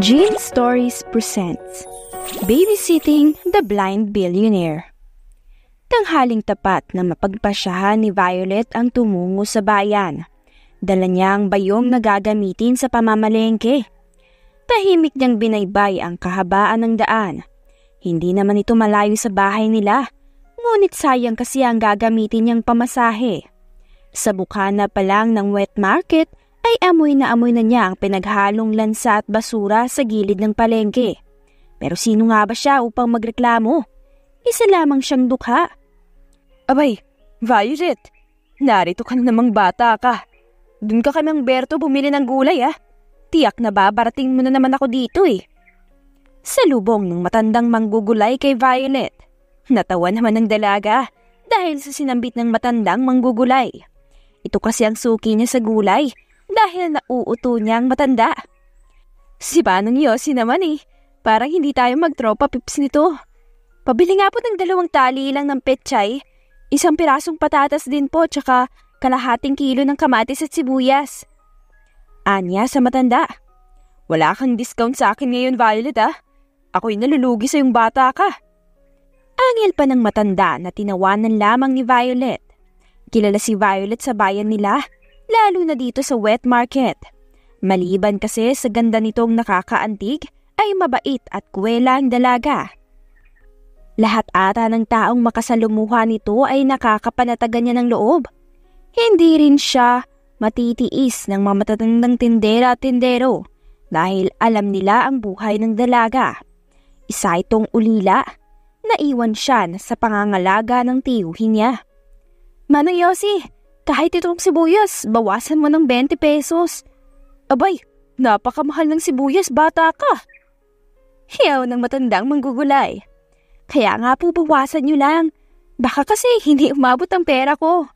Jean Stories presents Babysitting the Blind Billionaire. Tanghaling tapat na mapagpasyahan ni Violet ang tumungo sa bayan. Dala niya ang bayong na gagamitin sa pamamalengke. Tahimik niyang binaybay ang kahabaan ng daan. Hindi naman ito malayo sa bahay nila, ngunit sayang kasi ang gagamitin niyang pamasahe. Sa bukana pa lang ng wet market, ay amoy na niya ang pinaghalong lansa at basura sa gilid ng palengke. Pero sino nga ba siya upang magreklamo? Isa lamang siyang dukha. Abay, Violet, narito ka na namang bata ka. Dun ka kay Mang Berto bumili ng gulay Tiyak na babarating mo na naman ako dito Salubong ng matandang manggugulay kay Violet. Natawa naman ng dalaga dahil sa sinambit ng matandang manggugulay. Ito kasi ang suki niya sa gulay dahil nauuto niyang matanda. Si Manong Yossi naman parang hindi tayo magtropa pips nito. Pabili nga po ng 2 tali lang ng petchay, 1 pirasong patatas din po tsaka kalahating kilo ng kamatis at sibuyas. Anya sa matanda. Wala kang discount sa akin ngayon, Violet Ako'y nalulugi sa yung bata ka. Angil pa ng matanda na tinawanan lamang ni Violet. Kilala si Violet sa bayan nila, lalo na dito sa wet market. Maliban kasi sa ganda nitong nakakaantig, ay mabait at kuwela ang dalaga. Lahat ata ng taong makasalumuha nito ay nakakapanatagan niya ng loob. Hindi rin siya matitiis ng mga matatandang tindera at tindero dahil alam nila ang buhay ng dalaga. Isa itong ulila, naiwan siya sa pangangalaga ng tiyuhin niya. Manong Yossi, kahit itong sibuyas, bawasan mo ng 20 pesos. Abay, napakamahal ng sibuyas, bata ka. Hiyaw ng matandang manggugulay. Kaya nga po bawasan niyo lang. Baka kasi hindi umabot ang pera ko.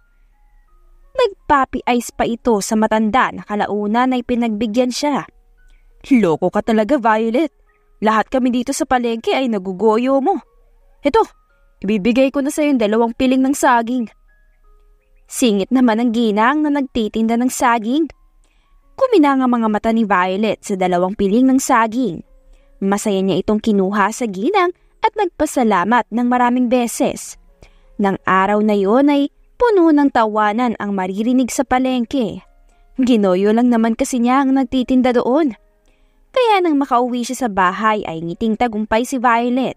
Nagpapi-ice pa ito sa matanda na kalaunan ay pinagbigyan siya. Loko ka talaga, Violet. Lahat kami dito sa palengke ay nagugoyo mo. Ito, ibibigay ko na sa yung 2 piling ng saging. Singit naman ang ginang na nagtitinda ng saging. Kuminang ang mga mata ni Violet sa 2 piling ng saging. Masaya niya itong kinuha sa ginang at nagpasalamat ng maraming beses. Nang araw na yon ay puno ng tawanan ang maririnig sa palengke. Ginoyo lang naman kasi niya ang nagtitinda doon. Kaya nang makauwi siya sa bahay ay ngiting tagumpay si Violet.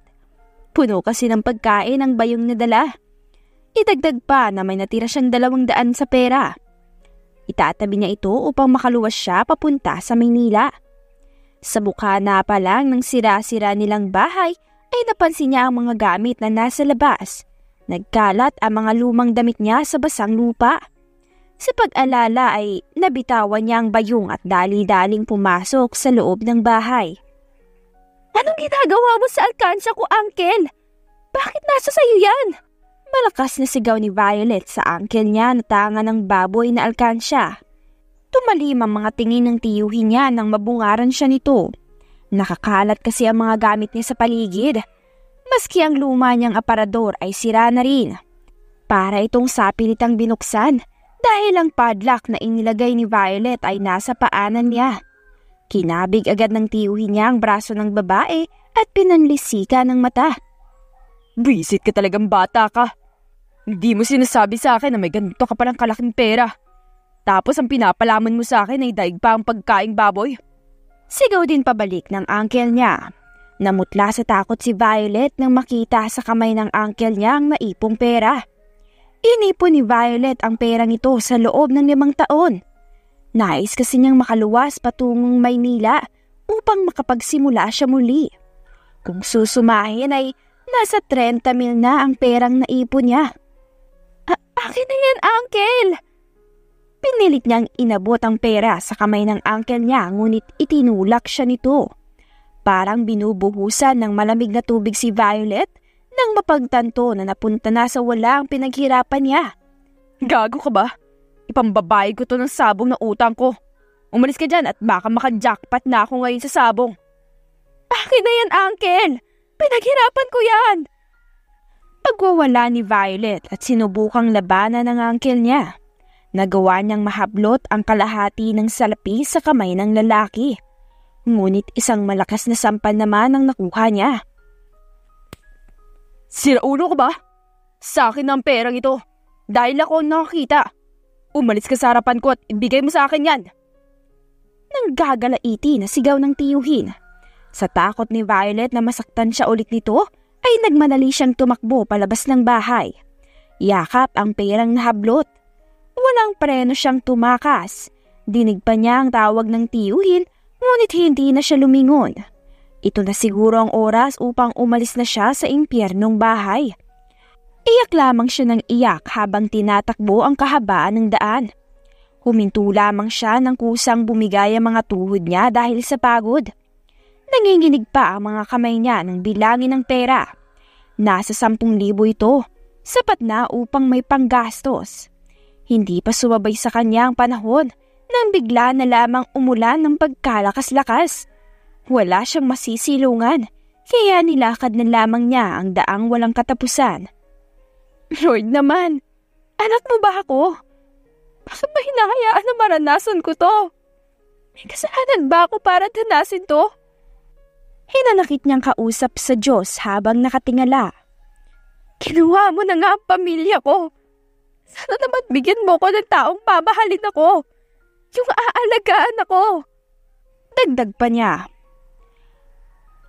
Puno kasi ng pagkain ang bayong na dala. Idagdag pa na may natira siyang 200 sa pera. Itatabi niya ito upang makaluwas siya papunta sa Maynila. Sa bukana pa lang ng sira-sira nilang bahay ay napansin niya ang mga gamit na nasa labas. Nagkalat ang mga lumang damit niya sa basang lupa. Sa pag-alala ay nabitawan niya ang bayong at dali-daling pumasok sa loob ng bahay. Anong ginagawa mo sa alkansya ko, Uncle? Bakit nasa sayo yan? Malakas na sigaw ni Violet sa uncle niya na tanga ng baboy na alkansya. Tumalim ang mga tingin ng tiyuhin niya nang mabungaran siya nito. Nakakalat kasi ang mga gamit niya sa paligid. Maski ang luma niyang aparador ay sira na rin. Para itong sapilitang binuksan dahil ang padlock na inilagay ni Violet ay nasa paanan niya. Kinabig agad ng tiyuhin niya ang braso ng babae at pinanlisika ng mata. Visit ka talagang bata ka. Hindi mo sinasabi sa akin na may ganito ka palang kalaking pera. Tapos ang pinapalaman mo sa akin ay daig pa ang pagkaing baboy. Sigaw din pabalik ng uncle niya. Namutla sa takot si Violet nang makita sa kamay ng uncle niya ang naipong pera. Inipon ni Violet ang perang ito sa loob ng 5 taon. Nais kasi niyang makaluwas patungong Maynila upang makapagsimula siya muli. Kung susumahin ay nasa 30 mil na ang perang naipon niya. Akin na yan, Uncle! Pinilit niyang inabot ang pera sa kamay ng uncle niya ngunit itinulak siya nito. Parang binubuhusan ng malamig na tubig si Violet nang mapagtanto na napunta na sa wala ang pinaghirapan niya. Gago ka ba? Ipambabayad ko to ng sabong na utang ko. Umalis ka dyan at baka maka-jackpot na ako ngayon sa sabong. Akin na yan, Uncle! Pinaghirapan ko yan! Pagwawala ni Violet at sinubukang labanan ng uncle niya. Nagawa niyang mahablot ang kalahati ng salapi sa kamay ng lalaki. Ngunit isang malakas na sampal naman ang nakuha niya. Siraulo ka ba? Sa akin ang perang ito. Dahil ako ang nakakita. Umalis ka sa harapan ko at ibigay mo sa akin yan. Nang gagalaiti na sigaw ng tiyuhin. Sa takot ni Violet na masaktan siya ulit nito, ay nagmanali siyang tumakbo palabas ng bahay. Yakap ang perang nahablot. Walang preno siyang tumakas. Dinig pa niya ang tawag ng tiyuhin, ngunit hindi na siya lumingon. Ito na siguro ang oras upang umalis na siya sa impyernong bahay. Iyak lamang siya ng iyak habang tinatakbo ang kahabaan ng daan. Huminto lamang siya nang kusang bumigay ang mga tuhod niya dahil sa pagod. Nanginginig pa ang mga kamay niya ng bilangin ng pera. Nasa 10,000 ito, sapat na upang may panggastos. Hindi pa sumabay sa kanya ang panahon nang bigla na lamang umulan ng pagkalakas-lakas. Wala siyang masisilungan, kaya nilakad na lamang niya ang daang walang katapusan. Lord naman, anak mo ba ako? Bakit ba hinahayaan na maranasan ko to? May kasalanan ba ako para danasin to? Hinanakit niyang kausap sa Diyos habang nakatingala. Kinuha mo na nga ang pamilya ko. Sana naman bigyan mo ko ng taong mamahalin ako. Yung aalagaan ako. Dagdag pa niya.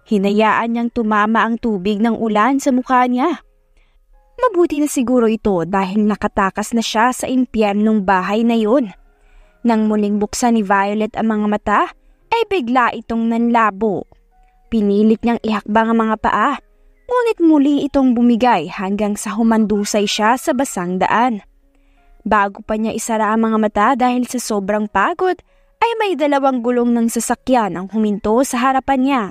Hinayaan niyang tumama ang tubig ng ulan sa mukha niya. Mabuti na siguro ito dahil nakatakas na siya sa impyernong bahay na yun. Nang muling buksan ni Violet ang mga mata, ay bigla itong nanlabo. Pinilit niyang ihakbang ang mga paa, ngunit muli itong bumigay hanggang sa humandusay siya sa basang daan. Bago pa niya isara ang mga mata dahil sa sobrang pagod, ay may 2 gulong ng sasakyan ang huminto sa harapan niya.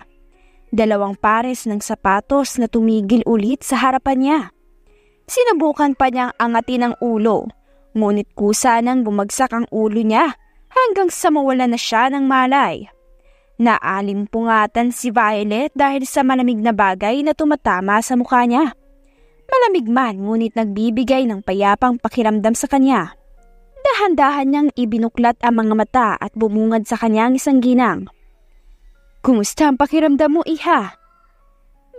2 pares ng sapatos na tumigil ulit sa harapan niya. Sinubukan pa niyang angatin ang ulo, ngunit kusa nang bumagsak ang ulo niya hanggang sa mawala na siya ng malay. Naalimpungatan si Violet dahil sa malamig na bagay na tumatama sa mukha niya. Malamig man ngunit nagbibigay ng payapang pakiramdam sa kanya. Dahan-dahan niyang ibinuklat ang mga mata at bumungad sa kanyang isang ginang. Kumusta ang pakiramdam mo, iha?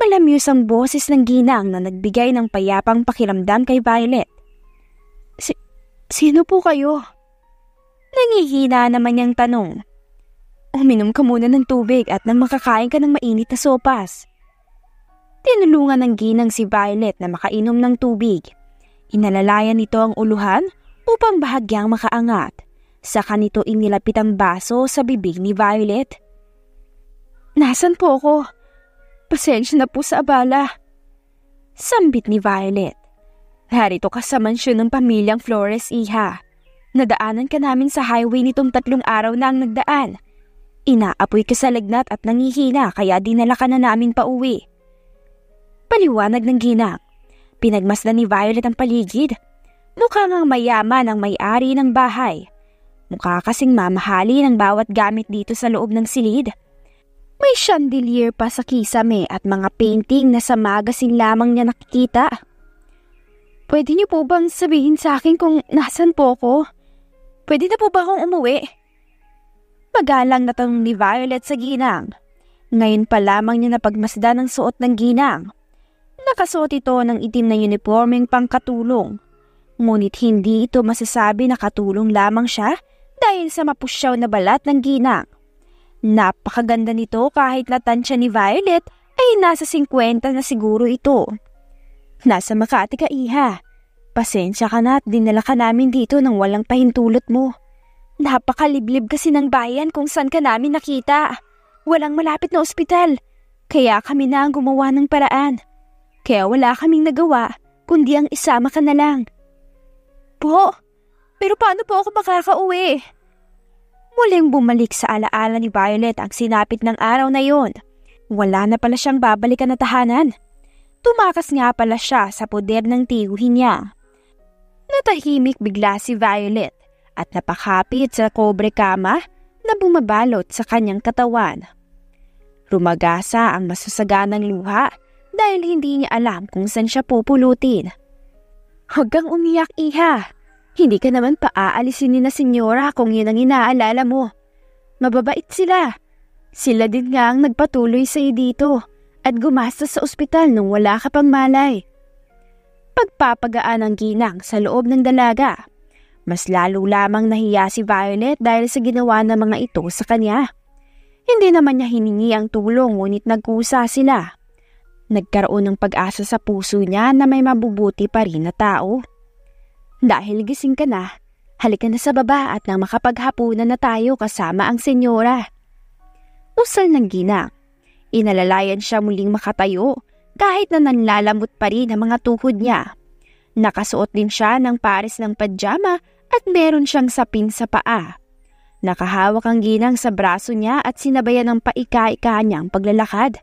Malamyos ang boses ng ginang na nagbigay ng payapang pakiramdam kay Violet. Sino po kayo? Nangihina naman niyang tanong. Uminom ka muna ng tubig at nang makakain ka ng mainit na sopas. Tinulungan ng ginang si Violet na makainom ng tubig. Inalalayan nito ang uluhan upang bahagyang makaangat. Saka nito inilapit ang baso sa bibig ni Violet. Nasaan po ako? Pasensya na po sa abala. Sambit ni Violet. Harito ka sa mansyon ng pamilyang Flores, iha. Nadaanan ka namin sa highway nitong 3 araw na ang nagdaan. Inaapoy ka sa lagnat at nangihina kaya dinala ka na namin pa uwi. Paliwanag ng ginang. Pinagmasdan ni Violet ang paligid. Mukha ngang mayaman ang may-ari ng bahay. Mukha kasing mamahali ng bawat gamit dito sa loob ng silid. May chandelier pa sa kisame at mga painting na sa magazine lamang niya nakikita. Pwede niyo po bang sabihin sa akin kung nasan po ako? Pwede na po ba akong umuwi? Magalang na tanong ni Violet sa ginang. Ngayon pa lamang niya napagmasdan ang suot ng ginang. Nakasuot ito ng itim na uniformeng pangkatulong. Ngunit hindi ito masasabi na katulong lamang siya dahil sa mapusyaw na balat ng ginang. Napakaganda nito kahit latansya ni Violet ay nasa 50 na siguro ito. Nasa Makati ka, iha. Pasensya ka na at dinala ka namin dito nang walang pahintulot mo. Napakaliblib kasi ng bayan kung saan ka namin nakita. Walang malapit na ospital. Kaya kami na ang gumawa ng paraan. Kaya wala kaming nagawa kundi ang isama ka na lang. Po? Pero paano po ako makakauwi? Muling bumalik sa alaala ni Violet ang sinapit ng araw na yon. Wala na pala siyang babalikan na tahanan. Tumakas nga pala siya sa poder ng tiyuhin niya. Natahimik bigla si Violet at napakapit sa kobre kama na bumabalot sa kanyang katawan. Rumagasa ang masasaganang luha dahil hindi niya alam kung saan siya pupulutin. Huwag kang umiyak, iha. Hindi ka naman paaalisin ni na senyora kung yun ang inaalala mo. Mababait sila. Sila din nga ang nagpatuloy sa iyo dito at gumastos sa ospital nung wala ka pang malay. Pagpapagaan ng ginang sa loob ng dalaga. Mas lalo lamang nahiya si Violet dahil sa ginawa ng mga ito sa kanya. Hindi naman niya hiningi ang tulong ngunit nagkusa sila. Nagkaroon ng pag-asa sa puso niya na may mabubuti pa rin na tao. Dahil gising ka na, halika na sa baba at nang makapaghapunan na tayo kasama ang senyora. Usal ng ginang. Inalalayan siya muling makatayo kahit na nanlalamot pa rin ang mga tuhod niya. Nakasuot din siya ng pares ng pajama at meron siyang sapin sa paa. Nakahawak ang ginang sa braso niya at sinabayan ng paika-ika niyang paglalakad.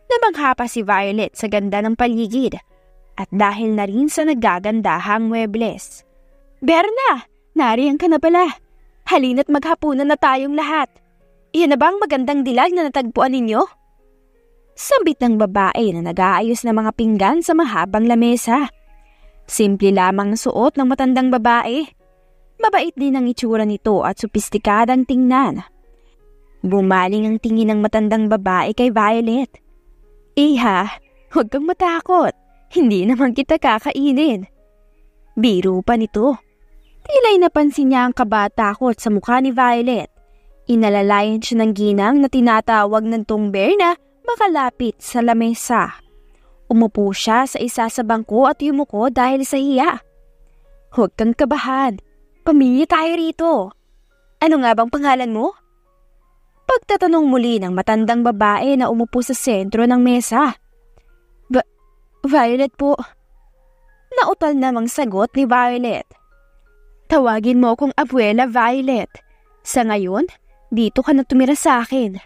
Namangha pa si Violet sa ganda ng paligid at dahil na rin sa nagagandahang muebles. Berna, nariyan ka na pala. Halina't maghapunan na tayong lahat. Iyan na bang magandang dilag na natagpuan ninyo? Sambit ng babae na nag-aayos ng mga pinggan sa mahabang lamesa. Simple lamang suot ng matandang babae. Mabait din ang itsura nito at sopistikadang tingnan. Bumaling ang tingin ng matandang babae kay Violet. Iha, huwag kang matakot. Hindi naman kita kakainin. Biro pa nito. Tila'y napansin niya ang kabatakot sa mukha ni Violet. Inalalayan siya ng ginang na tinatawag ng tumbler na makalapit sa lamesa. Umupo siya sa isa sa bangko at yumuko dahil sa hiya. Huwag kang kabahan. Pamilya tayo rito. Ano nga bang pangalan mo? Pagtatanong muli ng matandang babae na umupo sa sentro ng mesa. Violet po. Nautal namang sagot ni Violet. Tawagin mo akong Abuela Violet. Sa ngayon, dito ka na tumira sa akin.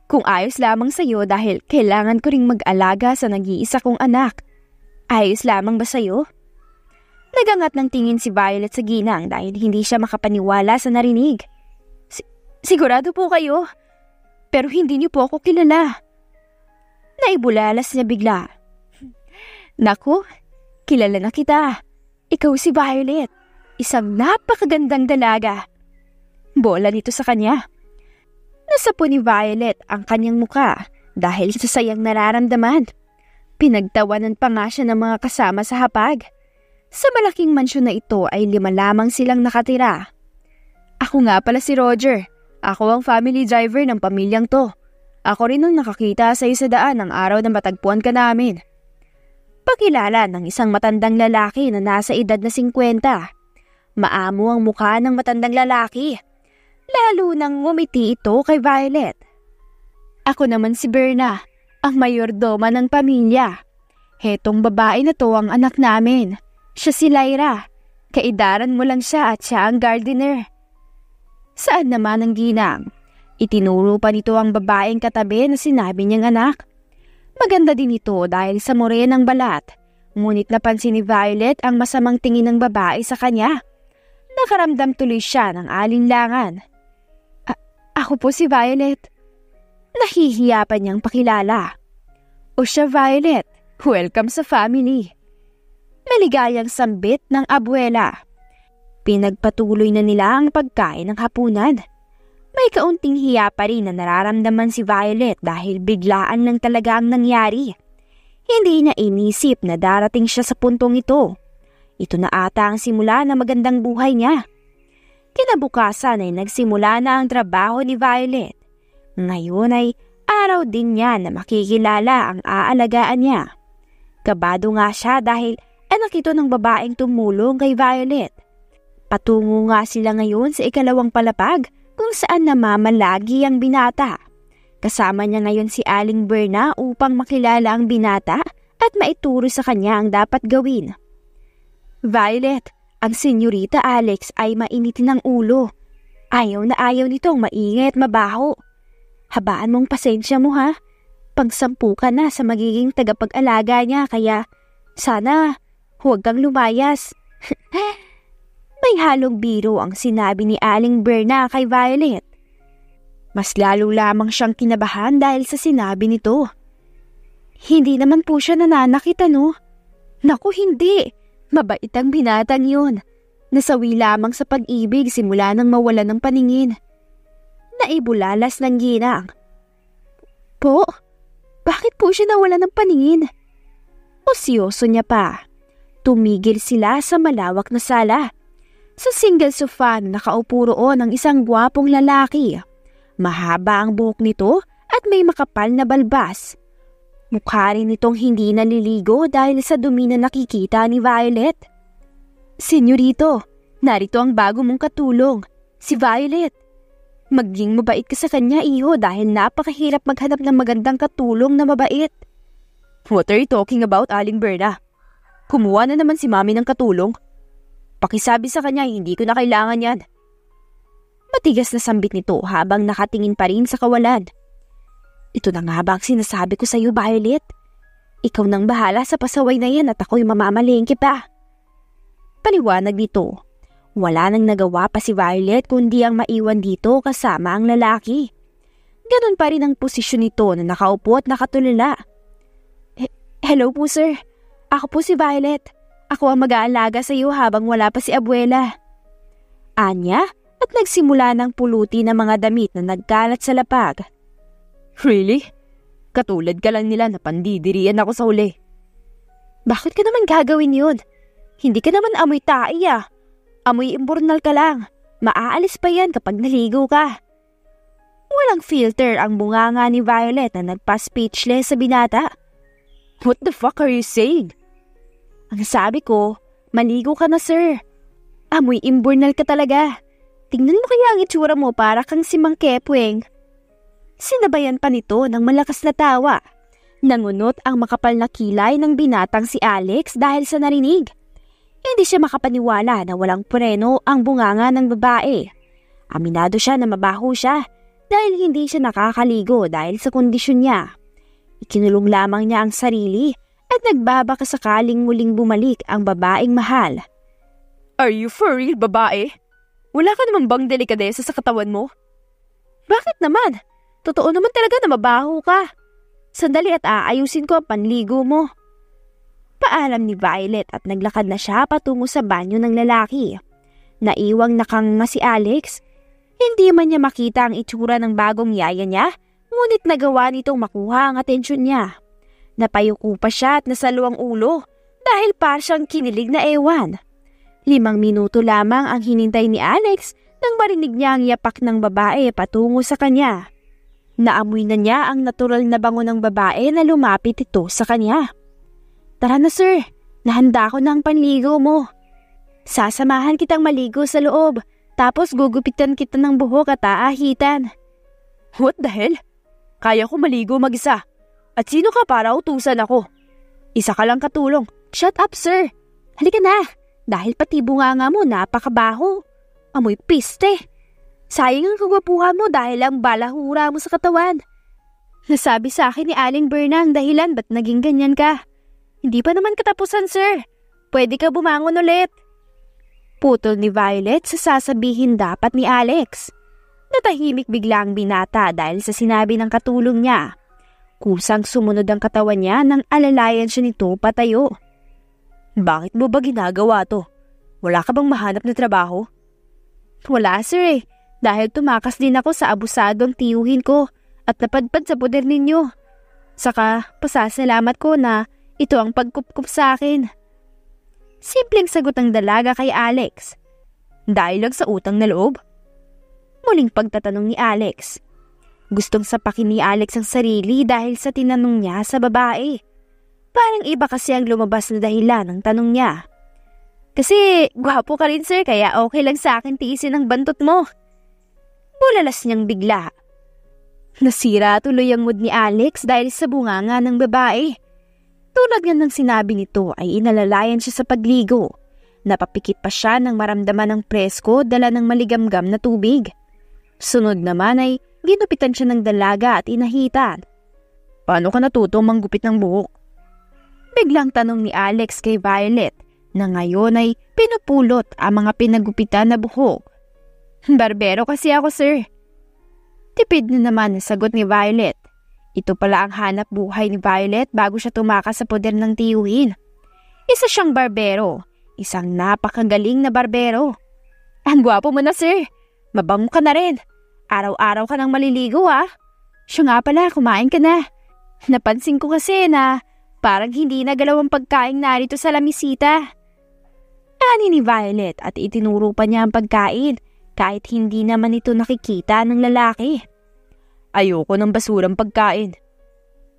Kung ayos lamang sa'yo dahil kailangan ko ring mag-alaga sa nag-iisa kong anak. Ayos lamang ba sa'yo? Nagangat ng tingin si Violet sa ginang dahil hindi siya makapaniwala sa narinig. Sigurado po kayo? Pero hindi niyo po ako kilala. Naibulalas niya bigla. Naku, kilala na kita. Ikaw si Violet, isang napakagandang dalaga. Bola nito sa kanya. Nasapo ni Violet ang kanyang muka dahil sa sayang nararamdaman. Pinagtawanan pa nga siya ng mga kasama sa hapag. Sa malaking mansyon na ito ay 5 lamang silang nakatira. Ako nga pala si Roger. Ako ang family driver ng pamilyang to. Ako rin ang nakakita sa iyo sa daan ng araw na matagpuan ka namin. Pakilala ng isang matandang lalaki na nasa edad na 50. Maamo ang mukha ng matandang lalaki. Lalo nang ngumiti ito kay Violet. Ako naman si Berna, ang mayordoma ng pamilya. Hetong babae na to ang anak namin. Siya si Lyra. Kaidaran mo lang siya at siya ang gardener. Saan naman ang ginang? Itinuro pa nito ang babaeng katabi na sinabi niyang anak. Maganda din ito dahil sa morenang balat. Ngunit napansin ni Violet ang masamang tingin ng babae sa kanya. Nakaramdam tuloy siya ng alinlangan. Ako po si Violet. Nahihiya pa niyang pakilala. O siya Violet, welcome sa family. Maligayang sambit ng abuela. Pinagpatuloy na nila ang pagkain ng hapunan. May kaunting hiya pa rin na nararamdaman si Violet dahil biglaan lang talaga ang nangyari. Hindi niya inisip na darating siya sa puntong ito. Ito na ata ang simula ng magandang buhay niya. Kinabukasan ay nagsimula na ang trabaho ni Violet. Ngayon ay araw din niya na makikilala ang aalagaan niya. Kabado nga siya dahil anak ito ng babaeng tumulong kay Violet. Patungo nga sila ngayon sa 2nd palapag kung saan namamalagi ang binata. Kasama niya ngayon si Aling Berna upang makilala ang binata at maituro sa kanya ang dapat gawin. Violet, ang Senyorita Alex ay mainitin ng ulo. Ayaw na ayaw nitong maingay at mabaho. Habaan mong pasensya mo ha. Pagsampu ka na sa magiging tagapag-alaga niya kaya sana huwag kang lumayas. May halong biro ang sinabi ni Aling Berna kay Violet. Mas lalo lamang siyang kinabahan dahil sa sinabi nito. Hindi naman po siya nananakit ano? Naku hindi, mabait ang binatang yun. Nasawi lamang sa pag-ibig simula nang mawala ng paningin. Naibulalas ng ginang. Po? Bakit po siya nawala ng paningin? Osyoso niya pa. Tumigil sila sa malawak na sala. Sa single sofa nakaupo roon ang isang gwapong lalaki. Mahaba ang buhok nito at may makapal na balbas. Mukha rin nitong hindi naliligo dahil sa dumi na nakikita ni Violet. Senyorito, narito ang bago mong katulong, si Violet. Maging mabait ka sa kanya, iho, dahil napakahirap maghanap ng magandang katulong na mabait. What are you talking about, Aling Berna? Kumuha na naman si Mami ng katulong. Pakisabi sa kanya, hindi ko na kailangan yan. Matigas na sambit nito habang nakatingin pa rin sa kawalan. Ito na nga ba ang sinasabi ko sa iyo, Violet? Ikaw nang bahala sa pasaway na yan at ako'y mamamalengke pa. Paliwanag nito. Wala nang nagawa pa si Violet kundi ang maiwan dito kasama ang lalaki. Ganon pa rin ang posisyon nito na nakaupo at nakatulala. Hello po, sir. Ako po si Violet. Ako ang mag-aalaga sa iyo habang wala pa si abuela. Anya at nagsimula ng puluti ng mga damit na nagkalat sa lapag. Really? Katulad ka lang nila na pandidirian ako sa huli. Bakit ka naman gagawin yun? Hindi ka naman amoy tae ah. Amoy imburnal ka lang. Maaalis pa yan kapag naligo ka. Walang filter ang bunganga ni Violet na nagpa-speechless sa binata. What the fuck are you saying? Ang sabi ko, maligo ka na, sir. Amoy imburnal ka talaga. Tingnan mo kaya ang itsura mo para kang si Mang Kepweng. Sinabayan pa nito ng malakas na tawa. Nangunot ang makapal na kilay ng binatang si Alex dahil sa narinig. Hindi siya makapaniwala na walang preno ang bunganga ng babae. Aminado siya na mabaho siya dahil hindi siya nakakaligo dahil sa kondisyon niya. Ikinulong lamang niya ang sarili at nagbabaka sakaling muling bumalik ang babaeng mahal. Are you for real, babae? Wala ka naman bang delikadesa sa katawan mo? Bakit naman? Totoo naman talaga na mabaho ka. Sandali at aayusin ko ang panligo mo. Paalam ni Violet at naglakad na siya patungo sa banyo ng lalaki. Naiwang nakanganga si Alex. Hindi man niya makita ang itsura ng bagong yaya niya, ngunit nagawa nitong makuha ang atensyon niya. Napayuko pa siya at nasalo ang ulo dahil par siyang kinilig na ewan. 5 minuto lamang ang hinintay ni Alex nang marinig niya ang yapak ng babae patungo sa kanya. Naamoy na niya ang natural na bango ng babae na lumapit ito sa kanya. Tara na, sir. Nahanda ko na ang panligo mo. Sasamahan kitang maligo sa loob, tapos gugupitan kita ng buhok at aahitan. What the hell? Kaya ko maligo mag-isa. At sino ka para utusan ako? Isa ka lang katulong. Shut up, sir. Halika na. Dahil pati bunganga mo napakabaho. Amoy piste. Sayang ang kagwapuhan mo dahil ang balahura mo sa katawan. Nasabi sa akin ni Aling Berna ang dahilan ba't naging ganyan ka. Hindi pa naman katapusan, sir. Pwede ka bumangon ulit. Putol ni Violet sa sasabihin dapat ni Alex. Natahimik bigla ang binata dahil sa sinabi ng katulong niya. Kusang sumunod ang katawan niya nang alalayan siya nito patayo. Bakit mo ba ginagawa to? Wala ka bang mahanap na trabaho? Wala, sir eh. Dahil tumakas din ako sa abusadong tiyuhin ko at napadpad sa poder ninyo. Saka pasasalamat ko na ito ang pagkupkup sa akin. Simpleng sagot ng dalaga kay Alex. Dahil lang sa utang na loob? Muling pagtatanong ni Alex. Gustong sapakin ni Alex ang sarili dahil sa tinanong niya sa babae. Parang iba kasi ang lumabas na dahilan ng tanong niya. Kasi gwapo ka rin, sir, kaya okay lang sa akin tiisin ang bantot mo. Bulalas niyang bigla. Nasira tuloy ang mood ni Alex dahil sa bunganga ng babae. Tulad nga ng sinabi nito ay inalalayan siya sa pagligo. Napapikit pa siya nang maramdaman ng presko dala ng maligamgam na tubig. Sunod naman ay ginupitan siya ng dalaga at inahitan. Paano ka natutong manggupit ng buhok? Biglang tanong ni Alex kay Violet na ngayon ay pinupulot ang mga pinagupitan na buhok. Barbero kasi ako, sir. Tipid na naman ang sagot ni Violet. Ito pala ang hanap buhay ni Violet bago siya tumakas sa poder ng tiyuhin. Isa siyang barbero. Isang napakagaling na barbero. Ang gwapo mo na, sir. Mabango ka na rin. Araw-araw ka nang maliligo, ah. Siya nga pala, kumain ka na. Napansin ko kasi na parang hindi nagalaw ang pagkain narito sa lamisita. Ani ni Violet at itinuro pa niya ang pagkain kahit hindi naman ito nakikita ng lalaki. Ayoko ng basurang pagkain.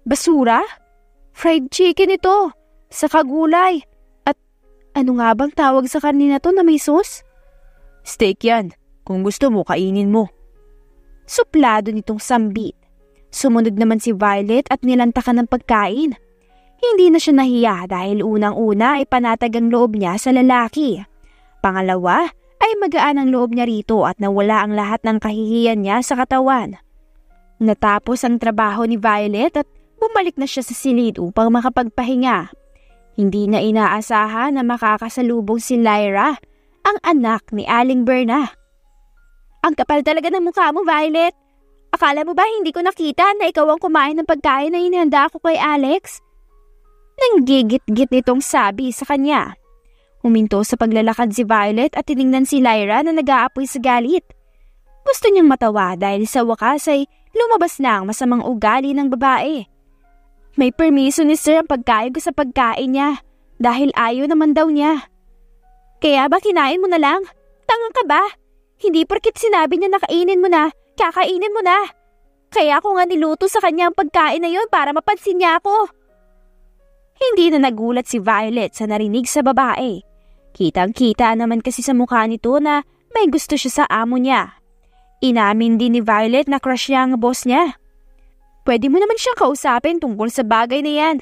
Basura? Fried chicken ito, sa kagulay. At ano nga bang tawag sa kanina to na may sauce? Steak yan. Kung gusto mo, kainin mo. Suplado nitong sambit. Sumunod naman si Violet at nilantakan ng pagkain. Hindi na siya nahiya dahil unang-una ay panatag ang loob niya sa lalaki. Pangalawa ay magaan ang loob niya rito at nawala ang lahat ng kahihiyan niya sa katawan. Natapos ang trabaho ni Violet at bumalik na siya sa silid upang makapagpahinga. Hindi na inaasahan na makakasalubong si Lyra, ang anak ni Aling Berna. Ang kapal talaga ng mukha mo, Violet. Akala mo ba hindi ko nakita na ikaw ang kumain ng pagkain na inihanda ko kay Alex? Nanggigit-git nitong sabi sa kanya. Huminto sa paglalakad si Violet at tiningnan si Lyra na nag-aapoy sa galit. Gusto niyang matawa dahil sa wakas ay lumabas na ang masamang ugali ng babae. May permiso ni Sir ang pagkain ko sa pagkain niya dahil ayaw naman daw niya. Kaya ba kinain mo na lang? Tangang ka ba? Hindi porkit sinabi niya na kainin mo na, kakainin mo na. Kaya ako nga niluto sa kanya ang pagkain na yon para mapansin niya ako. Hindi na nagulat si Violet sa narinig sa babae. Kitang-kita naman kasi sa mukha nito na may gusto siya sa amo niya. Inamin din ni Violet na crush niya ang boss niya. Pwede mo naman siyang kausapin tungkol sa bagay na yan.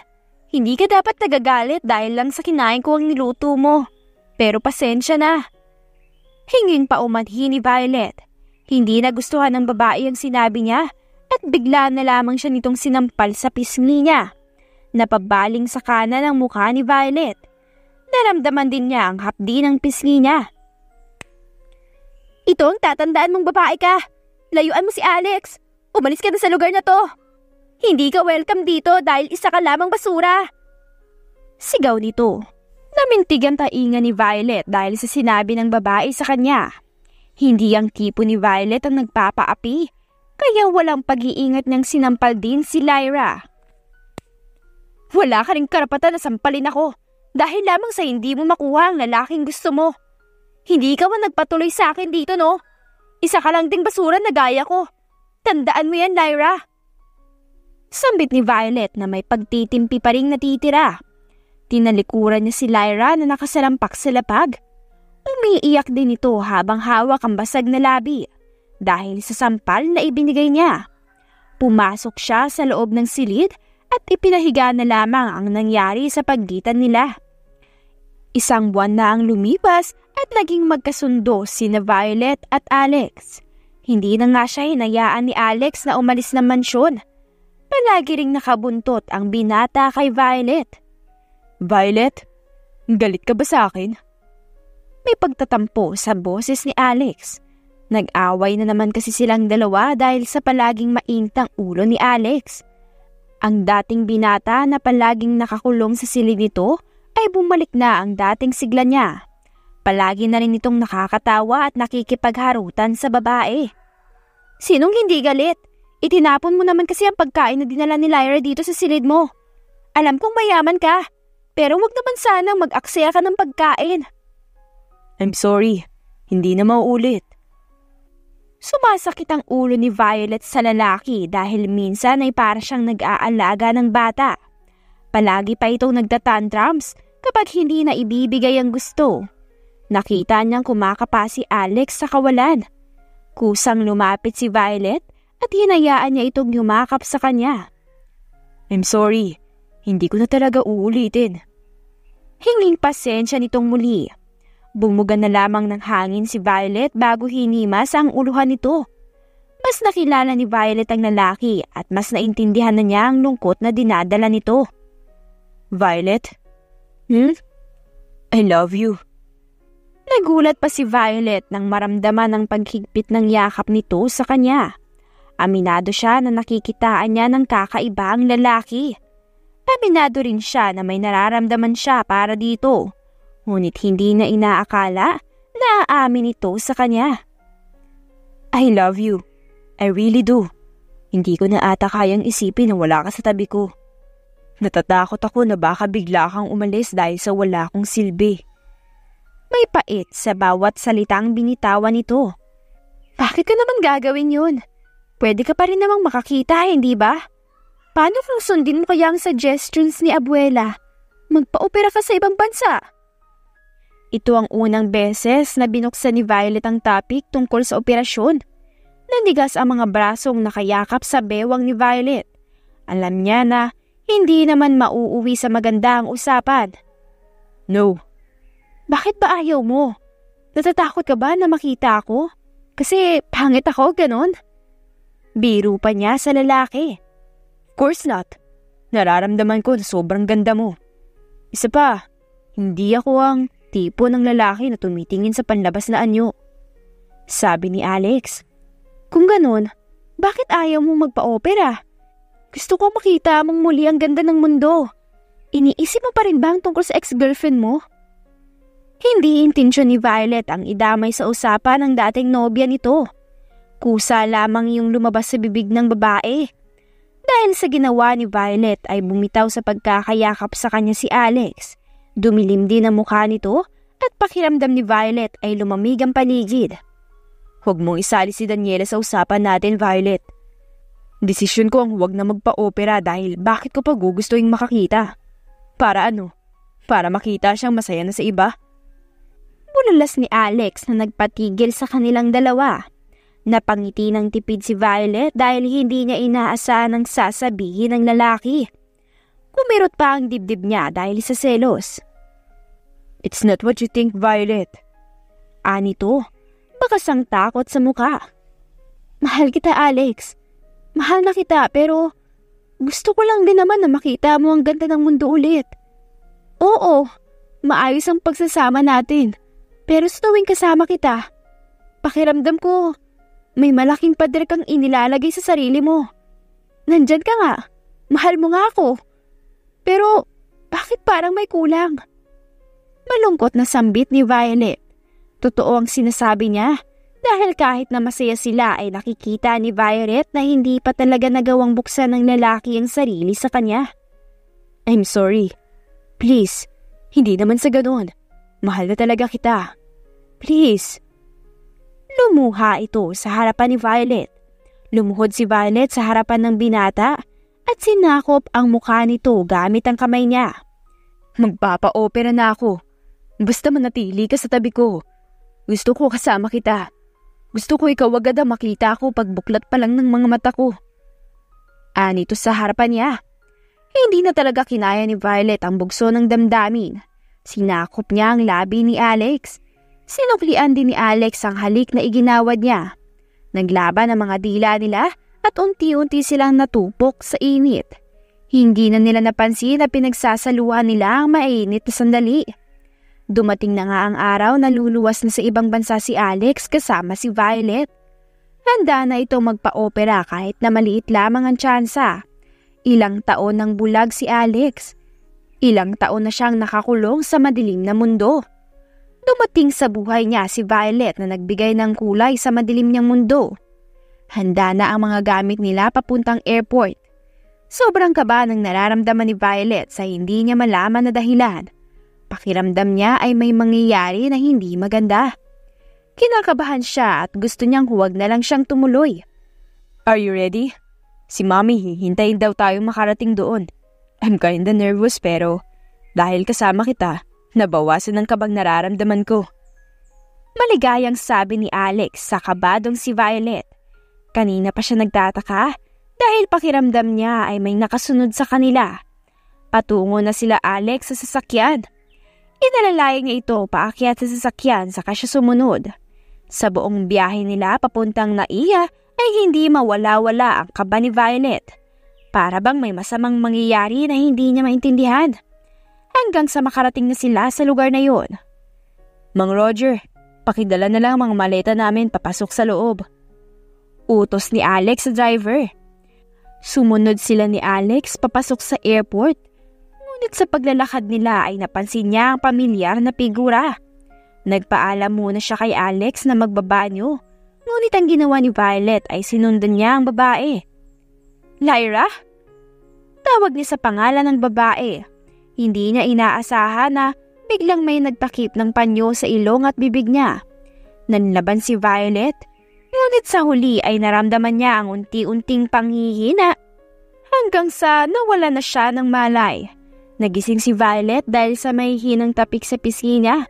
Hindi ka dapat nagagalit dahil lang sa kinain ko ang niluto mo. Pero pasensya na. Hinging paumanhi ni Violet. Hindi nagustuhan ng babae ang sinabi niya at bigla na lamang siya nitong sinampal sa pisngi niya. Napabaling sa kanan ang mukha ni Violet. Naramdaman din niya ang hapdi ng pisngi niya. Ito ang tatandaan mong babae ka. Layuan mo si Alex. Umalis ka na sa lugar na to. Hindi ka welcome dito dahil isa ka lamang basura. Sigaw nito. Namintig ang tainga ni Violet dahil sa sinabi ng babae sa kanya. Hindi ang tipo ni Violet ang nagpapaapi, kaya walang pag-iingat niyang sinampal din si Lyra. Wala ka ring karapatan na sampalin ako dahil lamang sa hindi mo makuha ang lalaking gusto mo. Hindi ka man nagpatuloy sa akin dito, no? Isa ka lang ding basura na gaya ko. Tandaan mo yan, Lyra. Sambit ni Violet na may pagtitimpi pa ring natitira. Tinalikuran niya si Lyra na nakasalampak sa lapag. Umiiyak din ito habang hawak ang basag na labi dahil sa sampal na ibinigay niya. Pumasok siya sa loob ng silid at ipinahiga na lamang ang nangyari sa pagitan nila. Isang buwan na ang lumipas at naging magkasundo sina Violet at Alex. Hindi na nga siya hinayaan ni Alex na umalis ng mansyon. Palagi ring nakabuntot ang binata kay Violet. Violet, galit ka ba sa akin? May pagtatampo sa boses ni Alex. Nag-away na naman kasi silang dalawa dahil sa palaging maintang ulo ni Alex. Ang dating binata na palaging nakakulong sa silid nito ay bumalik na ang dating sigla niya. Palagi na rin itong nakakatawa at nakikipagharutan sa babae. Sinong hindi galit? Itinapon mo naman kasi ang pagkain na dinala ni Lyra dito sa silid mo. Alam kong mayaman ka, pero wag naman sanang mag-aksaya ka ng pagkain. I'm sorry, hindi na mauulit. Sumasakit ang ulo ni Violet sa lalaki dahil minsan ay para siyang nag-aalaga ng bata. Palagi pa itong nagtatantrums kapag hindi na ibibigay ang gusto. Nakita niyang kumakapa si Alex sa kawalan. Kusang lumapit si Violet at hinayaan niya itong yumakap sa kanya. I'm sorry, hindi ko na talaga uulitin. Hinging pasensya nitong muli. Bumuga na lamang ng hangin si Violet bago hinimas ang uluhan nito. Mas nakilala ni Violet ang lalaki at mas naintindihan na niya ang lungkot na dinadala nito. Violet? I love you. Nagulat pa si Violet nang maramdaman ang paghigpit ng yakap nito sa kanya. Aminado siya na nakikitaan niya ng kakaiba ang lalaki. Aminado rin siya na may nararamdaman siya para dito. Ngunit hindi na inaakala na aamin ito sa kanya. I love you. I really do. Hindi ko na ata kayang isipin na wala ka sa tabi ko. Natatakot ako na baka bigla kang umalis dahil sa wala akong silbi. May pait sa bawat salitang binitawan nito. Bakit ka naman gagawin yun? Pwede ka pa rin namang makakita, hindi ba? Paano kung sundin mo kaya ang suggestions ni Abuela? Magpa-opera ka sa ibang bansa. Ito ang unang beses na binuksan ni Violet ang topic tungkol sa operasyon. Nandigas ang mga brasong nakayakap sa bewang ni Violet. Alam niya na hindi naman mauuwi sa maganda ang usapan. No. Bakit ba ayaw mo? Natatakot ka ba na makita ako? Kasi pangit ako, ganon? Biro pa niya sa lalaki. Of course not. Nararamdaman ko na sobrang ganda mo. Isa pa, hindi ako ang tipo ng lalaki na tumitingin sa panlabas na anyo. Sabi ni Alex. Kung ganon, bakit ayaw mo magpa-opera? Gusto ko makita mong muli ang ganda ng mundo. Iniisip mo pa rin ba ang tungkol sa ex-girlfriend mo? Hindi intensyon ni Violet ang idamay sa usapan ng dating nobya nito. Kusa lamang yung lumabas sa bibig ng babae. Dahil sa ginawa ni Violet ay bumitaw sa pagkakayakap sa kanya si Alex. Dumilim din ang mukha nito at pakiramdam ni Violet ay lumamig ang paligid. Huwag mong isali si Daniela sa usapan natin, Violet. Desisyon ko ang huwag na magpa-opera dahil bakit ko pa gugustuhin makakita? Para ano? Para makita siyang masaya na sa iba? Bulalas ni Alex na nagpatigil sa kanilang dalawa. Napangiti ng tipid si Violet dahil hindi niya inaasahan ang sasabihin ng lalaki. Kumirot pa ang dibdib niya dahil sa selos. It's not what you think, Violet. Anito, bakas ang takot sa muka. Mahal kita, Alex. Mahal na kita pero gusto ko lang din naman na makita mo ang ganda ng mundo ulit. Oo, maayos ang pagsasama natin. Pero sa tuwing kasama kita, pakiramdam ko may malaking pader kang inilalagay sa sarili mo. Nandyan ka nga, mahal mo nga ako. Pero bakit parang may kulang? Malungkot na sambit ni Violet. Totoo ang sinasabi niya dahil kahit na masaya sila ay nakikita ni Violet na hindi pa talaga nagawang buksan ng lalaki ang sarili sa kanya. I'm sorry. Please, hindi naman sa ganoon. Mahal na talaga kita. Please. Lumuha ito sa harapan ni Violet. Lumuhod si Violet sa harapan ng binata at sinakop ang mukha nito gamit ang kamay niya. Magpapa-opera na ako. Basta manatili ka sa tabi ko. Gusto ko kasama kita. Gusto ko ikaw agad ang makita ko pagbuklat pa lang ng mga mata ko. Anito sa harapan niya. Hindi na talaga kinaya ni Violet ang bugso ng damdamin. Sinakop niya ang labi ni Alex. Sinuklian din ni Alex ang halik na iginawad niya. Naglaban ang mga dila nila at unti-unti silang natupok sa init. Hindi na nila napansin na pinagsasaluhan nila ang mainit na sandali. Dumating na nga ang araw na luluwas na sa ibang bansa si Alex kasama si Violet. Handa na itong magpa-opera kahit na maliit lamang ang tsansa. Ilang taon nang bulag si Alex. Ilang taon na siyang nakakulong sa madilim na mundo. Dumating sa buhay niya si Violet na nagbigay ng kulay sa madilim niyang mundo. Handa na ang mga gamit nila papuntang airport. Sobrang kaba ng nararamdaman ni Violet sa hindi niya malaman na dahilan. Pakiramdam niya ay may mangyayari na hindi maganda. Kinakabahan siya at gusto niyang huwag na lang siyang tumuloy. Are you ready? Si Mommy hihintayin daw tayong makarating doon. I'm kinda nervous pero dahil kasama kita, nabawasan ang kabang nararamdaman ko. Maligayang sabi ni Alex sa kabadong si Violet. Kanina pa siya nagtataka dahil pakiramdam niya ay may nakasunod sa kanila. Patungo na sila Alex sa sasakyan. Inalalayan niya ito paakyat sa sasakyan saka siya sumunod. Sa buong biyahe nila papuntang Naiya ay hindi mawala-wala ang kaba ni Violet. Para bang may masamang mangyayari na hindi niya maintindihan. Hanggang sa makarating na sila sa lugar na yon. Mang Roger, pakidala na lang mga maleta namin papasok sa loob. Utos ni Alex sa driver. Sumunod sila ni Alex papasok sa airport. Ngunit sa paglalakad nila ay napansin niya ang pamilyar na figura. Nagpaalam muna siya kay Alex na magbabanyo. Ngunit ang ginawa ni Violet ay sinundan niya ang babae. Lyra? Tawag niya sa pangalan ng babae. Hindi niya inaasahan na biglang may nagtakip ng panyo sa ilong at bibig niya. Nanlaban si Violet, ngunit sa huli ay naramdaman niya ang unti-unting panghihina hanggang sa nawala na siya ng malay. Nagising si Violet dahil sa may hinang tapik sa pisngi niya.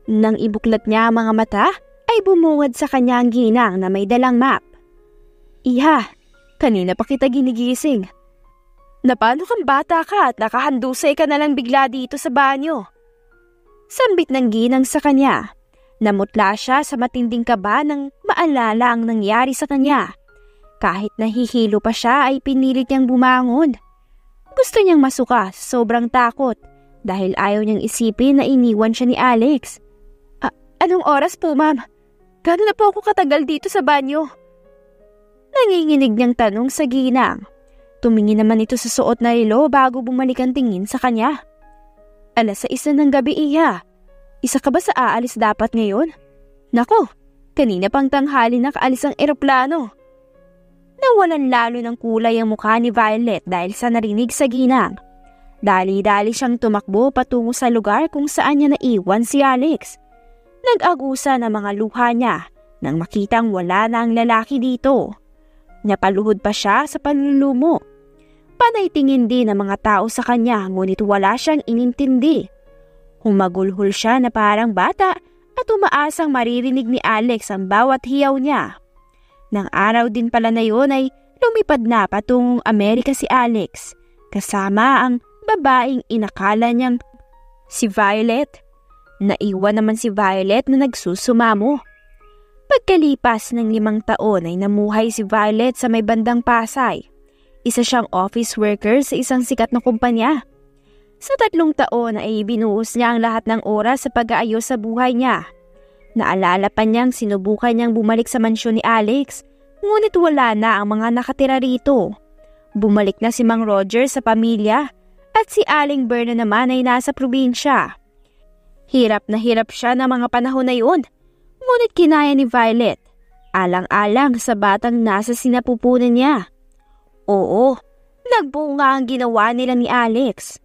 Nang ibuklat niya ang mga mata, ay bumungad sa kanya ang ginang na may dalang map. Iha, kanina pa kita ginigising. Napano kang bata ka at nakahandusay ka na lang bigla dito sa banyo? Sambit ng ginang sa kanya. Namutla siya sa matinding kaba nang maalala ang nangyari sa kanya. Kahit nahihilo pa siya ay pinilit niyang bumangon. Gusto niyang masuka, sobrang takot dahil ayaw niyang isipin na iniwan siya ni Alex. Anong oras po, ma'am? Gano'n na po ako katagal dito sa banyo? Nanginginig niyang tanong sa ginang. Tumingin naman ito sa suot na relo bago bumalik ang tingin sa kanya. 6:00 ng gabi, Iha. Isa ka ba sa aalis dapat ngayon? Nako, kanina pang tanghali nakaalis ang eroplano. Nawalan lalo ng kulay ang mukha ni Violet dahil sa narinig sa ginang. Dali-dali siyang tumakbo patungo sa lugar kung saan niya naiwan si Alex. Nag-agusa ng mga luha niya nang makitang wala na ang lalaki dito. Napaluhod pa siya sa panlulumo. Panay tingin din ng mga tao sa kanya ngunit wala siyang inintindi. Humagulhol siya na parang bata at umaasang maririnig ni Alex ang bawat hiyaw niya. Nang araw din pala na yun ay lumipad na patungong Amerika si Alex kasama ang babaeng inakala niyang si Violet. Naiwan naman si Violet na nagsusumamo. Pagkalipas ng 5 taon ay namuhay si Violet sa may bandang Pasay. Isa siyang office worker sa isang sikat na kumpanya. Sa 3 taon ay binuhos niya ang lahat ng oras sa pag-aayos sa buhay niya. Naalala pa niyang sinubukan niyang bumalik sa mansyon ni Alex, ngunit wala na ang mga nakatira rito. Bumalik na si Mang Roger sa pamilya at si Aling Berna naman ay nasa probinsya. Hirap na hirap siya ng mga panahon na yun, ngunit kinaya ni Violet, alang-alang sa batang nasa sinapupunan niya. Oo, nagbunga ang ginawa nila ni Alex.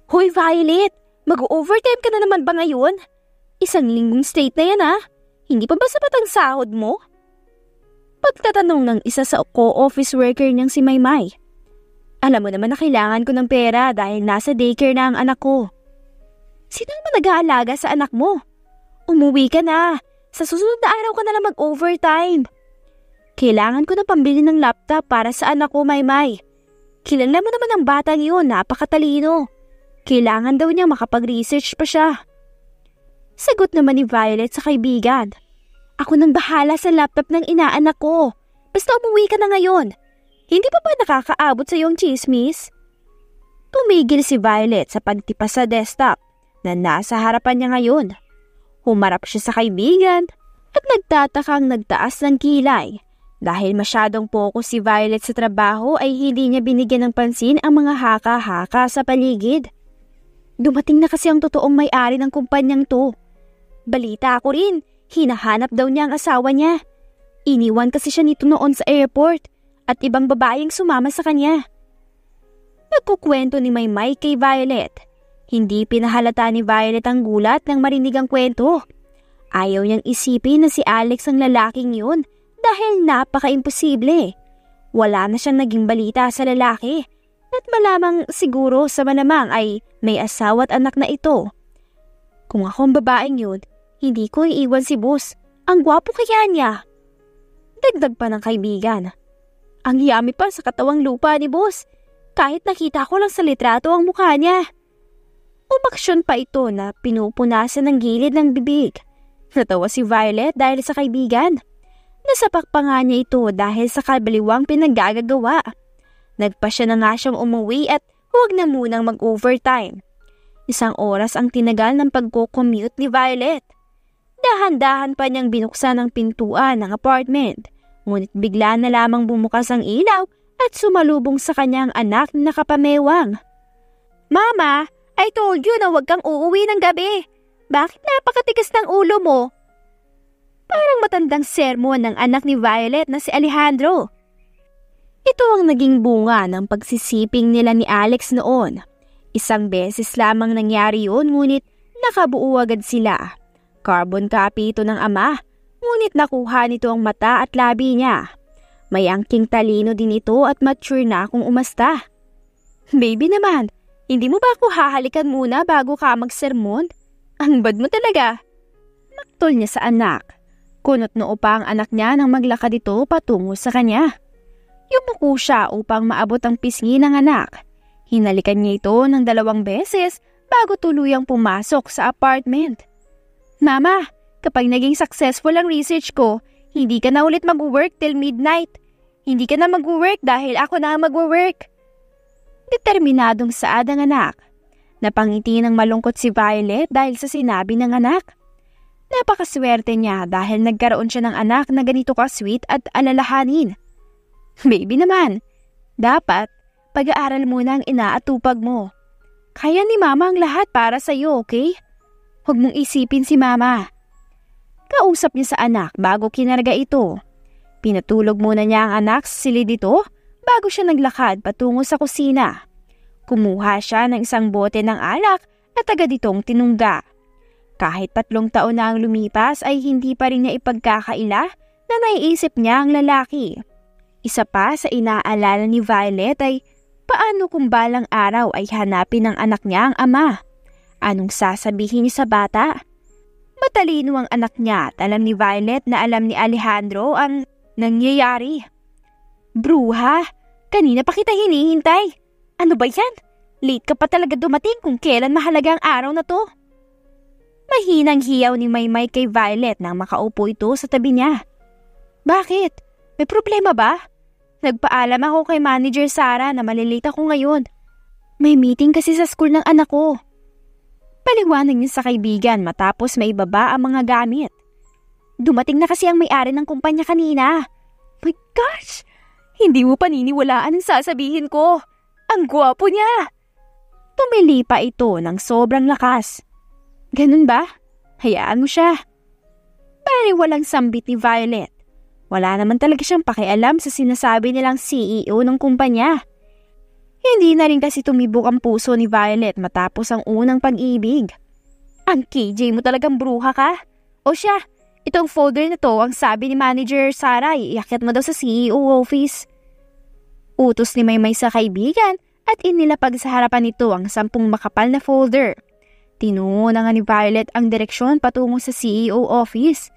Hoy Violet, mag-overtime ka na naman ba ngayon? 1 linggong straight na yan Hindi pa ba sapat ang sahod mo? Pagtatanong ng isa sa co-office worker niyang si Maymay. Alam mo naman na kailangan ko ng pera dahil nasa daycare na ang anak ko. Sino naman nag-aalaga sa anak mo? Umuwi ka na. Sa susunod na araw ka na lang mag-overtime. Kailangan ko na pambili ng laptop para sa anak ko, Maymay. Kilala mo naman ang batang yun, napakatalino. Kailangan daw niya makapag-research pa siya. Sagot naman ni Violet sa kaibigan. Ako nang bahala sa laptop ng inaanak ko. Basta umuwi ka na ngayon. Hindi pa ba nakakaabot sa iyong chismis? Tumigil si Violet sa pagtipas sa desktop na nasa harapan niya ngayon. Humarap siya sa kaibigan at nagtatakang nagtaas ng kilay. Dahil masyadong focus si Violet sa trabaho ay hindi niya binigyan ng pansin ang mga haka-haka sa paligid. Dumating na kasi ang totoong may-ari ng kumpanyang to. Balita ako rin, hinahanap daw niya ang asawa niya. Iniwan kasi siya nito noon sa airport at ibang babaeng sumama sa kanya. Nagkukwento ni Maymay kay Violet. Hindi pinahalata ni Violet ang gulat nang marinig ang kwento. Ayaw niyang isipin na si Alex ang lalaking yun dahil napaka-imposible. Wala na siyang naging balita sa lalaki at malamang siguro sa malamang ay may asawa at anak na ito. Kung ako ang babaeng yun, hindi ko iiwan si boss. Ang gwapo kaya niya. Dagdag pa ng kaibigan. Ang yummy pa sa katawang lupa ni boss. Kahit nakita ko lang sa litrato ang mukha niya. Umaksyon pa ito na pinupunasan ng gilid ng bibig. Natawa si Violet dahil sa kaibigan. Nasapak pa nga niya ito dahil sa kabaliwang pinaggagawa. Nagpasya na nga siyang umuwi at huwag na munang mag-overtime. 1 oras ang tinagal ng pagko-commute ni Violet. Dahan-dahan pa niyang binuksan ang pintuan ng apartment. Ngunit bigla na lamang bumukas ang ilaw at sumalubong sa kanyang anak na nakapamewang. Mama, I told you na huwag kang uuwi ng gabi. Bakit napakatigas ng ulo mo? Parang matandang sermon ng anak ni Violet na si Alejandro. Ito ang naging bunga ng pagsisiping nila ni Alex noon. Isang beses lamang nangyari yun, ngunit nakabuo agad sila. Carbon copy ito ng ama, ngunit nakuha nito ang mata at labi niya. May angking talino din ito at mature na kung umasta. Baby naman, hindi mo ba ako hahalikan muna bago ka magsermon? Ang bad mo talaga. Maktol niya sa anak. Kunot noo pa ang anak niya nang maglakad ito patungo sa kanya. Yumuko siya upang maabot ang pisngi ng anak. Hinalikan niya ito ng 2 beses bago tuluyang pumasok sa apartment. Mama, kapag naging successful ang research ko, hindi ka na ulit mag-work till midnight. Hindi ka na mag-work dahil ako na mag-work. Determinadong saad ang anak. Napangiti ng malungkot si Violet dahil sa sinabi ng anak. Napakaswerte niya dahil nagkaroon siya ng anak na ganito ka-sweet at alalahanin. Baby naman, dapat pag-aaral muna ang inaatupag mo. Kaya ni Mama ang lahat para sa'yo, okay? Huwag mong isipin si Mama. Kausap niya sa anak bago kinarga ito. Pinatulog muna niya ang anak sa silid dito bago siya naglakad patungo sa kusina. Kumuha siya ng isang bote ng alak at agad itong tinungga. Kahit 3 taon na ang lumipas ay hindi pa rin niya ipagkakaila na naiisip niya ang lalaki. Isa pa sa inaalala ni Violet ay paano kung balang araw ay hanapin ng anak niya ang ama? Anong sasabihin niya sa bata? Matalino ang anak niya at alam ni Violet na alam ni Alejandro ang nangyayari. Bruha, kanina pa kita hinihintay. Ano ba yan? Late ka pa talaga dumating kung kailan mahalaga ang araw na to. Mahinang hiyaw ni Maymay kay Violet nang makaupo ito sa tabi niya. Bakit? May problema ba? Nagpaalam ako kay Manager Sarah na malilate ako ngayon. May meeting kasi sa school ng anak ko. Paliwanag niya sa kaibigan matapos maibaba ang mga gamit. Dumating na kasi ang may-ari ng kumpanya kanina. My gosh! Hindi mo paniniwalaan ang sasabihin ko. Ang gwapo niya! Tumili pa ito ng sobrang lakas. Ganun ba? Hayaan mo siya. Pare walang sambit ni Violet. Wala naman talaga siyang pakialam sa sinasabi nilang CEO ng kumpanya. Hindi na rin kasi tumibok ang puso ni Violet matapos ang unang pag-ibig. Ang KJ mo talagang bruha ka. O siya, itong folder na to ang sabi ni Manager Sarah, iakyat mo daw sa CEO office. Utos ni Maymay sa kaibigan at inilapag sa harapan nito ang 10 makapal na folder. Tinungo na nga ni Violet ang direksyon patungo sa CEO office.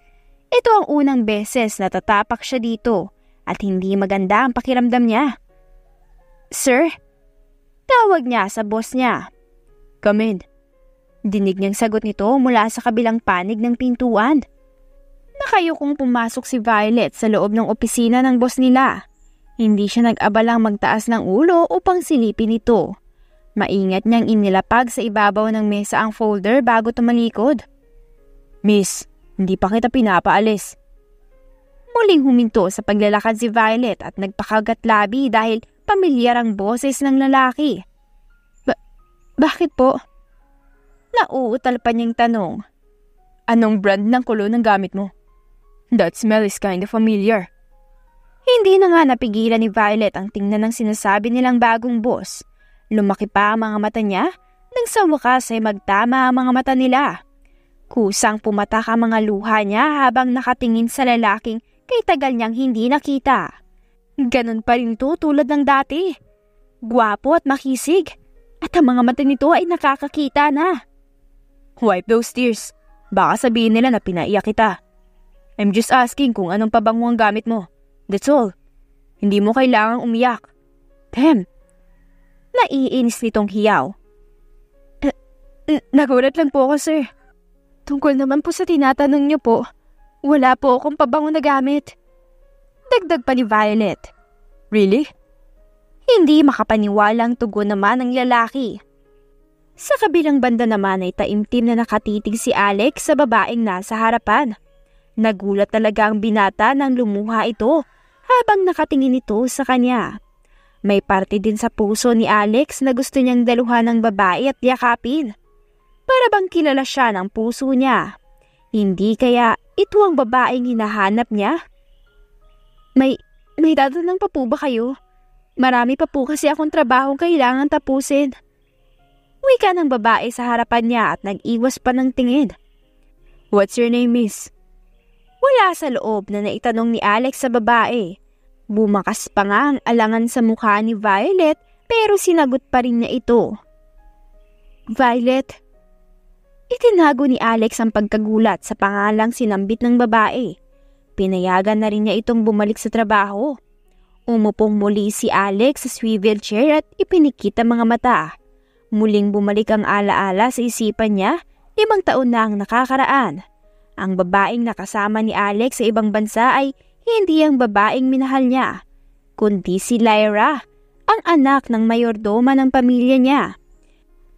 Ito ang unang beses na tatapak siya dito at hindi maganda ang pakiramdam niya. Sir? Tawag niya sa boss niya. Come in. Dinig niyang sagot nito mula sa kabilang panig ng pintuan. Nakayukong pumasok si Violet sa loob ng opisina ng boss nila. Hindi siya nag-abalang magtaas ng ulo upang silipin ito. Maingat niyang inilapag sa ibabaw ng mesa ang folder bago tumalikod. Miss, hindi pa kita pinapaalis. Muling huminto sa paglalakad si Violet at nagpakagat labi dahil pamilyar ang boses ng lalaki. Bakit po? Nauutal pa niyang tanong. Anong brand ng kulo ng gamit mo? That smell is kind of familiar. Hindi na nga napigilan ni Violet ang tingnan ng sinasabi nilang bagong boss. Lumaki pa ang mga mata niya nang sa wakas ay magtama ang mga mata nila. Kusang pumatak ang mga luha niya habang nakatingin sa lalaking kay tagal niyang hindi nakita. Ganun pa rin to tulad ng dati. Gwapo at makisig. At ang mga mata nito ay nakakakita na. Wipe those tears. Baka sabihin nila na pinaiyak kita. I'm just asking kung anong pabango ang gamit mo. That's all. Hindi mo kailangang umiyak. Damn. Naiinis nitong hiyaw. Nagulat lang po ako, sir. Tungkol naman po sa tinatanong niyo po, wala po akong pabango na gamit. Dagdag pa ni Violet. Really? Hindi makapaniwalang tugon naman ng lalaki. Sa kabilang banda naman ay taimtim na nakatitig si Alex sa babaeng nasa harapan. Nagulat talaga ang binata nang lumuha ito habang nakatingin ito sa kanya. May parte din sa puso ni Alex na gusto niyang daluhan ng babae at yakapin. Para bang kilala siya ng puso niya. Hindi kaya ito ang babaeng hinahanap niya? May tatanong pa po ba kayo? Marami pa po kasi akong trabahong kailangan tapusin. Wika ng babae sa harapan niya at nag-iwas pa ng tingin. What's your name, miss? Wala sa loob na naitanong ni Alex sa babae. Bumakas pa nga ang alangan sa mukha ni Violet pero sinagot pa rin niya ito. Violet. Itinago ni Alex ang pagkagulat sa pangalang sinambit ng babae. Pinayagan na rin niya itong bumalik sa trabaho. Umupong muli si Alex sa swivel chair at ipinikit ang mga mata. Muling bumalik ang alaala sa isipan niya, 5 taon na ang nakakaraan. Ang babaeng nakasama ni Alex sa ibang bansa ay hindi ang babaeng minahal niya, kundi si Lyra, ang anak ng mayordoma ng pamilya niya.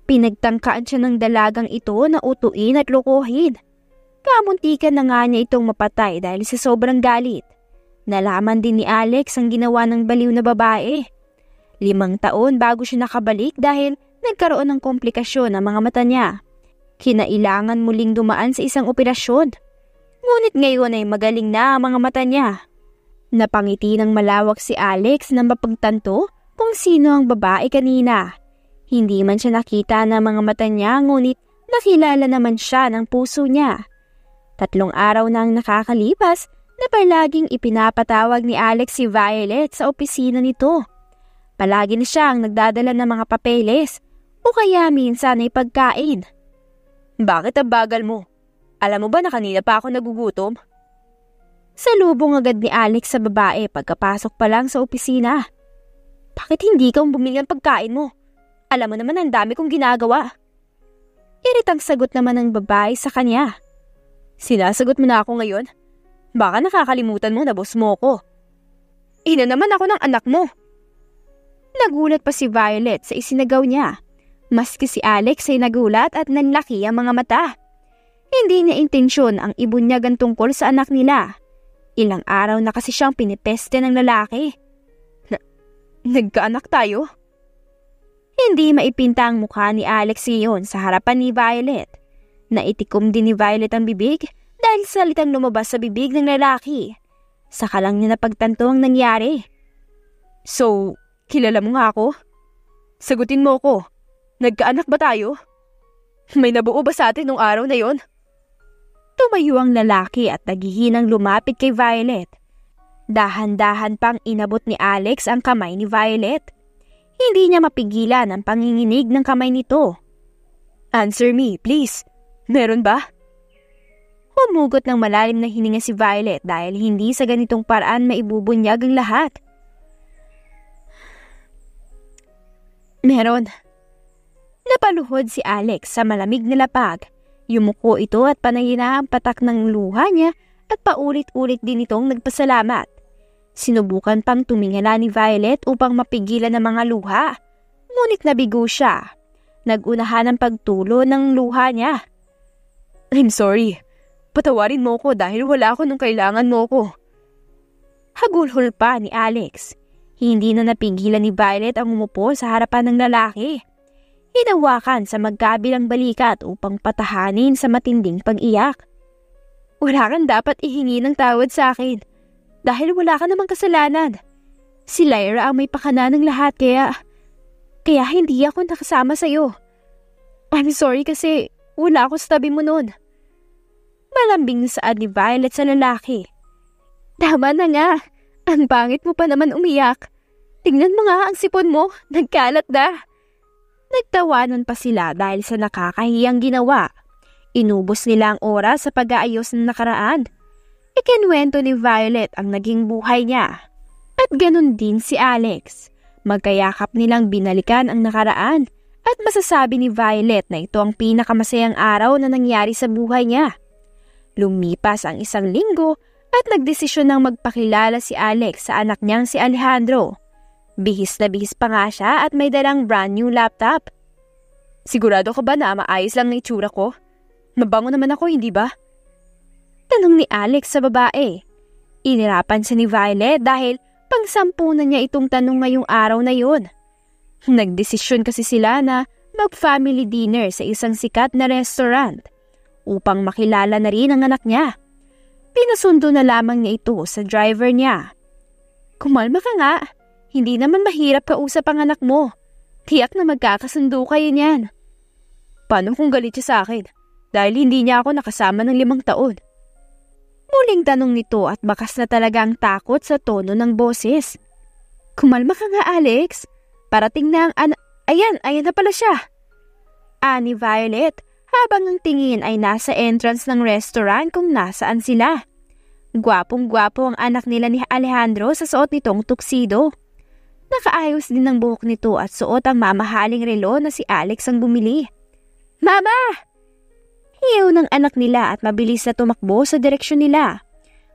Pinagtangkaan siya ng dalagang ito na utuin at lokohin. Kamuntikan na nga niya itong mapatay dahil sa sobrang galit. Nalaman din ni Alex ang ginawa ng baliw na babae. 5 taon bago siya nakabalik dahil nagkaroon ng komplikasyon ang mga mata niya. Kinailangan muling dumaan sa isang operasyon. Ngunit ngayon ay magaling na ang mga mata niya. Napangiti ng malawak si Alex na mapagtanto kung sino ang babae kanina. Hindi man siya nakita ng mga mata niya, ngunit nakilala naman siya ng puso niya. 3 araw na ang nakakalipas na palaging ipinapatawag ni Alex si Violet sa opisina nito. Palagi na siyang nagdadala ng mga papeles o kaya minsan ay pagkain. Bakit ang bagal mo? Alam mo ba na kanina pa ako nagugutom? Salubong agad ni Alex sa babae pagkapasok pa lang sa opisina. Bakit hindi ka bumili ng pagkain mo? Alam mo naman ang dami kong ginagawa. Iritang sagot naman ng babae sa kanya. Sinasagot mo na ako ngayon? Baka nakakalimutan mo na boss mo ko. Ina naman ako ng anak mo. Nagulat pa si Violet sa isinagaw niya. Maski si Alex ay nagulat at nanlaki ang mga mata. Hindi niya intensyon ang ibunyagan tungkol sa anak nila. Ilang araw na kasi siyang pinipeste ng lalaki. Nagkaanak tayo? Hindi maipinta ang mukha ni Alex ngayon sa harapan ni Violet. Naitikom din ni Violet ang bibig dahil salitang lumabas sa bibig ng lalaki. Saka lang niya napagtanto ang nangyari. So, kilala mo nga ako? Sagutin mo ko. Nagkaanak ba tayo? May nabuo ba sa atin nung araw na yon? Tumayo ang lalaki at naghihinang lumapit kay Violet. Dahan-dahan pang inabot ni Alex ang kamay ni Violet. Hindi niya mapigilan ang panginginig ng kamay nito. Answer me, please. Meron ba? Humugot ng malalim na hininga si Violet dahil hindi sa ganitong paraan maibubunyag ang lahat. Meron. Napaluhod si Alex sa malamig na lapag. Yumuko ito at panayina ang patak ng luha niya at paulit-ulit din itong nagpasalamat. Sinubukan pang tumingala ni Violet upang mapigilan ang mga luha. Ngunit nabigo siya. Nagunahan ang pagtulo ng luha niya. I'm sorry. Patawarin mo ko dahil wala ako nung kailangan mo ko. Hagulhol pa ni Alex. Hindi na napigilan ni Violet ang umupo sa harapan ng lalaki. Hinawakan sa magkabilang balikat upang patahanin sa matinding pag-iyak. Wala kang dapat ihingi ng tawad sa akin dahil wala ka namang kasalanan. Si Lyra ang may pakana ng lahat kaya hindi ako nakasama sa'yo. I'm sorry kasi wala ako sa tabi mo noon. Malambing saad ni Violet sa lalaki. Tama na nga. Ang pangit mo pa naman umiyak. Tingnan mo nga ang sipon mo. Nagkalat na. Nagtawanan pa sila dahil sa nakakahiyang ginawa. Inubos nila ang oras sa pag-aayos ng nakaraan. Ikinwento ni Violet ang naging buhay niya. At ganun din si Alex. Magkayakap nilang binalikan ang nakaraan at masasabi ni Violet na ito ang pinakamasayang araw na nangyari sa buhay niya. Lumipas ang 1 linggo at nagdesisyon ng magpakilala si Alex sa anak niyang si Alejandro. Bihis na bihis pa nga siya at may dalang brand new laptop. Sigurado ka ba na maayos lang na itsura ko? Mabango naman ako, hindi ba? Tanong ni Alex sa babae. Inirapan siya ni Violet dahil pang-10 na niya itong tanong ngayong araw na yun. Nagdesisyon kasi sila na mag-family dinner sa isang sikat na restaurant upang makilala na rin ang anak niya. Pinasundo na lamang niya ito sa driver niya. Kumalma ka nga. Hindi naman mahirap kausap ang anak mo. Tiyak na magkakasundo kayo niyan. Paano kung galit siya sa akin? Dahil hindi niya ako nakasama ng 5 taon. Muling tanong nito at bakas na talaga ang takot sa tono ng boses. Kumalma ka nga, Alex. Parating na ang ayan na pala siya. Ani Violet habang ang tingin ay nasa entrance ng restaurant kung nasaan sila. Gwapong-gwapo ang anak nila ni Alejandro sa suot nitong tuxedo. Nakaayos din ang buhok nito at suot ang mamahaling relo na si Alex ang bumili. Mama! Hiyaw ng anak nila at mabilis na tumakbo sa direksyon nila.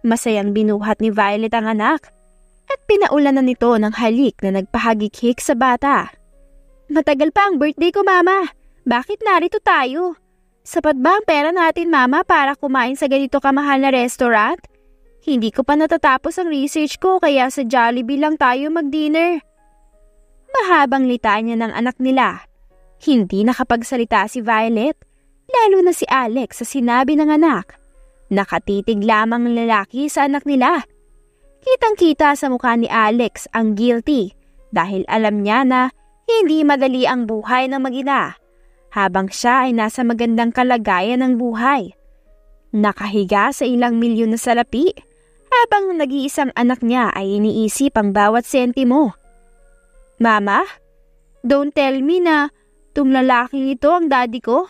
Masayang binuhat ni Violet ang anak at pinaulanan nito ng halik na nagpahagik-hik sa bata. Matagal pa ang birthday ko, Mama. Bakit narito tayo? Sapat ba ang pera natin, Mama, para kumain sa ganito kamahal na restaurant? Hindi ko pa natatapos ang research ko kaya sa Jollibee lang tayo mag-dinner. Mahabang litanya ng anak nila. Hindi nakapagsalita si Violet, lalo na si Alex sa sinabi ng anak. Nakatitig lamang ang lalaki sa anak nila. Kitang-kita sa mukha ni Alex ang guilty dahil alam niya na hindi madali ang buhay ng mag-ina habang siya ay nasa magandang kalagayan ng buhay. Nakahiga sa ilang milyon na salapi habang nag-iisang anak niya ay iniisip ang bawat sentimo. Mama, don't tell me na lalaking ito ang daddy ko.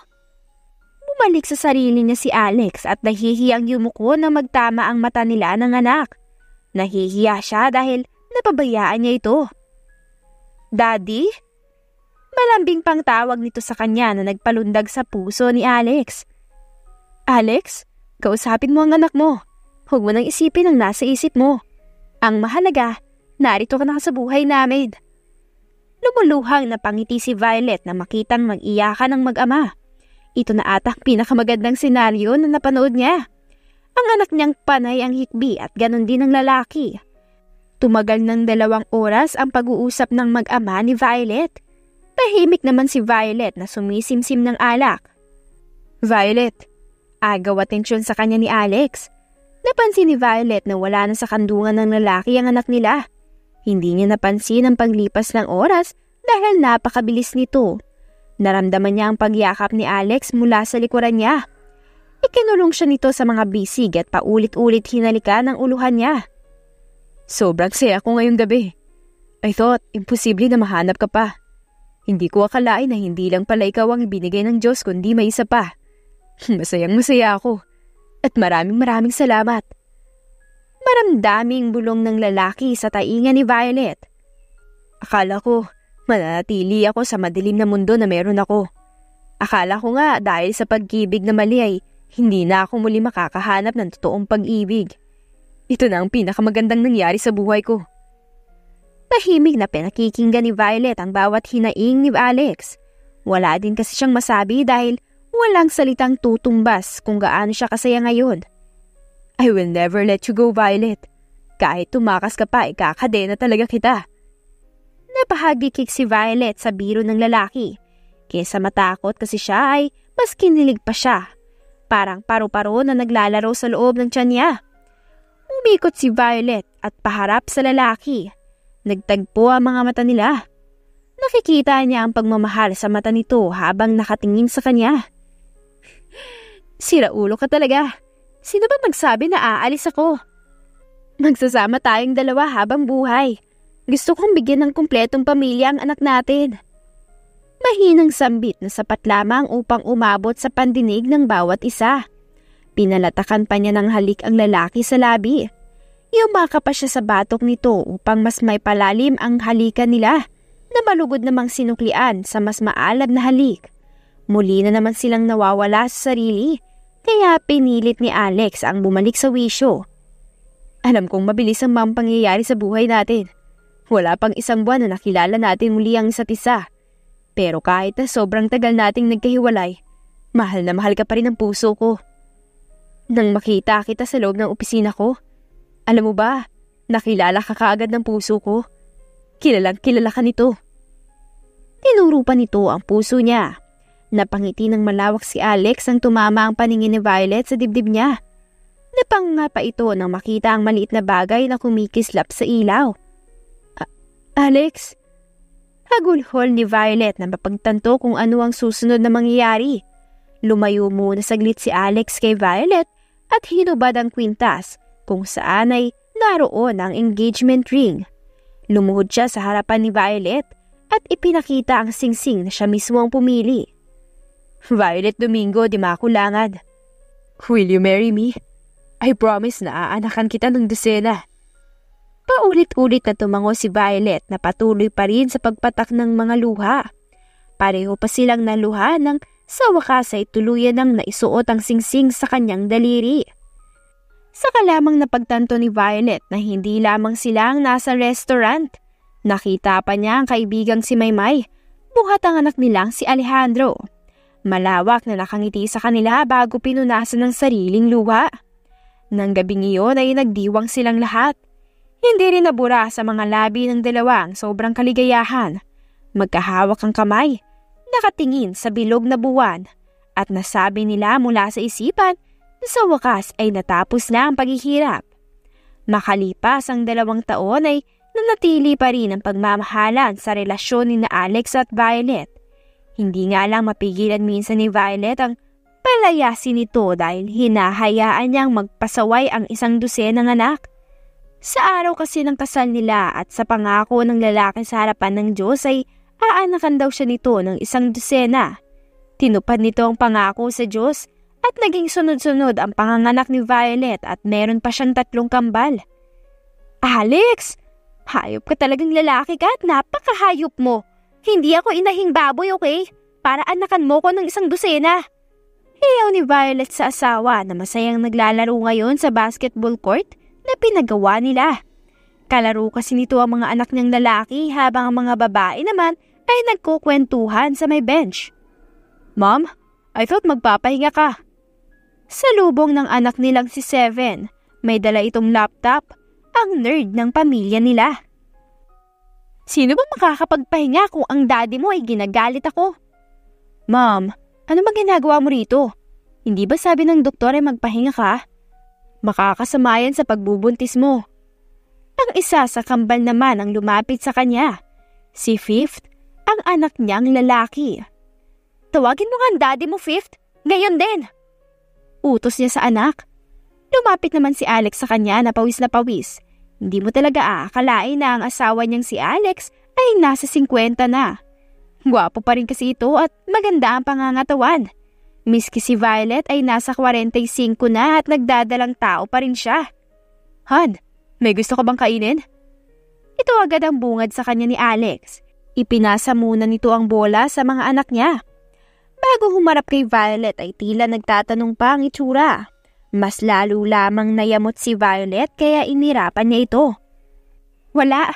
Bumalik sa sarili niya si Alex at nahihiyang yumuko na magtama ang mata nila ng anak. Nahihiya siya dahil napabayaan niya ito. Daddy? Malambing pang tawag nito sa kanya na nagpalundag sa puso ni Alex. Alex, kausapin mo ang anak mo. Huwag mo nang isipin ang nasa isip mo. Ang mahalaga, narito ka na sa buhay namin. Lumuluhang napangiti si Violet na makitang mag-iyakan ng mag-ama. Ito na atang pinakamagandang senaryo na napanood niya. Ang anak niyang panay ang hikbi at ganon din ang lalaki. Tumagal ng 2 oras ang pag-uusap ng mag-ama ni Violet. Tahimik naman si Violet na sumisimsim ng alak. Violet, agaw atensyon sa kanya ni Alex. Napansin ni Violet na wala na sa kandungan ng lalaki ang anak nila. Hindi niya napansin ang paglipas ng oras dahil napakabilis nito. Naramdaman niya ang pagyakap ni Alex mula sa likuran niya. Ikinulong siya nito sa mga bisig at paulit-ulit hinalikan ang uluhan niya. Sobrang saya ko ngayong gabi. I thought imposible na mahanap ka pa. Hindi ko akalain na hindi lang pala ikaw ang ibinigay ng Diyos kundi may isa pa. Masayang-masaya ako. At maraming salamat. Maramdaming bulong ng lalaki sa tainga ni Violet. Akala ko, mananatili ako sa madilim na mundo na meron ako. Akala ko nga dahil sa pag-ibig na mali ay hindi na ako muli makakahanap ng totoong pag-ibig. Ito na ang pinakamagandang nangyari sa buhay ko. Tahimik na pinakikinggan ni Violet ang bawat hinaing ni Alex. Wala din kasi siyang masabi dahil walang salitang tutumbas kung gaano siya kasaya ngayon. I will never let you go, Violet. Kahit tumakas ka pa, ikakadena talaga kita. Napahagikik si Violet sa biro ng lalaki. Kesa matakot kasi siya ay mas kinilig pa siya. Parang paru-paro na naglalaro sa loob ng tiyan niya. Umikot si Violet at paharap sa lalaki. Nagtagpo ang mga mata nila. Nakikita niya ang pagmamahal sa mata nito habang nakatingin sa kanya. Sira ulo ka talaga. Sino ba nagsabi na aalis ako? Magsasama tayong 2 habang buhay. Gusto kong bigyan ng kumpletong pamilya ang anak natin. Mahinang sambit na sapat lamang upang umabot sa pandinig ng bawat isa. Pinalatakan pa niya ng halik ang lalaki sa labi. Yumaka pa siya sa batok nito upang mas may palalim ang halikan nila na malugod namang sinuklian sa mas maalab na halik. Muli na naman silang nawawala sa sarili. Kaya pinilit ni Alex ang bumalik sa wisyo. Alam kong mabilis ang mga pangyayari sa buhay natin. Wala pang 1 buwan na nakilala natin muli ang isa't isa. Pero kahit na sobrang tagal nating nagkahiwalay, mahal na mahal ka pa rin ang puso ko. Nang makita kita sa loob ng opisina ko, alam mo ba, nakilala ka kaagad ng puso ko. Kilalang kilala ka nito. Tinuro pa nito ang puso niya. Napangiti ng malawak si Alex ang tumama ang paningin ni Violet sa dibdib niya. Napanga pa ito nang makita ang maliit na bagay na kumikislap sa ilaw. Alex? Hagulhol ni Violet na mapagtanto kung ano ang susunod na mangyayari. Lumayo muna saglit si Alex kay Violet at hinubad ang kwintas kung saan ay naroon ang engagement ring. Lumuhod siya sa harapan ni Violet at ipinakita ang singsing na siya mismo ang pumili. Violet Domingo di Makulangad. Will you marry me? I promise na aanakan kita ng dosena. Paulit-ulit na tumango si Violet na patuloy pa rin sa pagpatak ng mga luha. Pareho pa silang naluha nang sa wakas ay tuluyan nang naisuot ang singsing sa kanyang daliri. Saka lamang napagtanto ni Violet na hindi lamang sila ang nasa restaurant. Nakita pa niya ang kaibigang si Maymay, buhat ang anak nilang si Alejandro. Malawak na nakangiti sa kanila bago pinunasan ng sariling luha. Nang gabing iyon ay nagdiwang silang lahat. Hindi rin nabura sa mga labi ng dalawang sobrang kaligayahan. Magkahawak ang kamay, nakatingin sa bilog na buwan, at nasabi nila mula sa isipan na sa wakas ay natapos na ang paghihirap. Makalipas ang 2 taon ay nanatili pa rin ang pagmamahalan sa relasyon ni na Alex at Violet. Hindi nga lang mapigilan minsan ni Violet ang palayasin nito dahil hinahayaan niyang magpasaway ang 1 dosenang anak. Sa araw kasi ng kasal nila at sa pangako ng lalaki sa harapan ng Diyos ay aanakan daw siya nito ng 1 dosena. Tinupad nito ang pangako sa Diyos at naging sunod-sunod ang panganganak ni Violet at meron pa siyang 3 kambal. Alex! Hayop ka talagang lalaki ka at napakahayop mo. Hindi ako inahing baboy, okay? Para anakan mo ko ng 1 dosena. Hiyaw ni Violet sa asawa na masayang naglalaro ngayon sa basketball court na pinagawa nila. Kalaro kasi nito ang mga anak niyang lalaki habang ang mga babae naman ay nagkukwentuhan sa may bench. Mom, I thought magpapahinga ka. Sa lubong ng anak nilang si Seven, may dala itong laptop, ang nerd ng pamilya nila. Sino ba makakapagpahinga kung ang daddy mo ay ginagalit ako? Mom, ano ba ginagawa mo rito? Hindi ba sabi ng doktor ay magpahinga ka? Makakasama yan sa pagbubuntis mo. Ang isa sa kambal naman ang lumapit sa kanya. Si Fifth, ang anak niyang lalaki. Tawagin mo nga ang daddy mo, Fifth. Ngayon din. Utos niya sa anak. Lumapit naman si Alex sa kanya na pawis na pawis. Hindi mo talaga aakalain na ang asawa niyang si Alex ay nasa 50 na. Gwapo pa rin kasi ito at maganda ang pangangatawan. Miski si Violet ay nasa 45 na at nagdadalang tao pa rin siya. Han, may gusto ka bang kainin? Ito agad ang bungad sa kanya ni Alex. Ipinasa muna nito ang bola sa mga anak niya. Bago humarap kay Violet ay tila nagtatanong pa ang itsura. Mas lalo lamang nayamot si Violet kaya inirapan niya ito. Wala.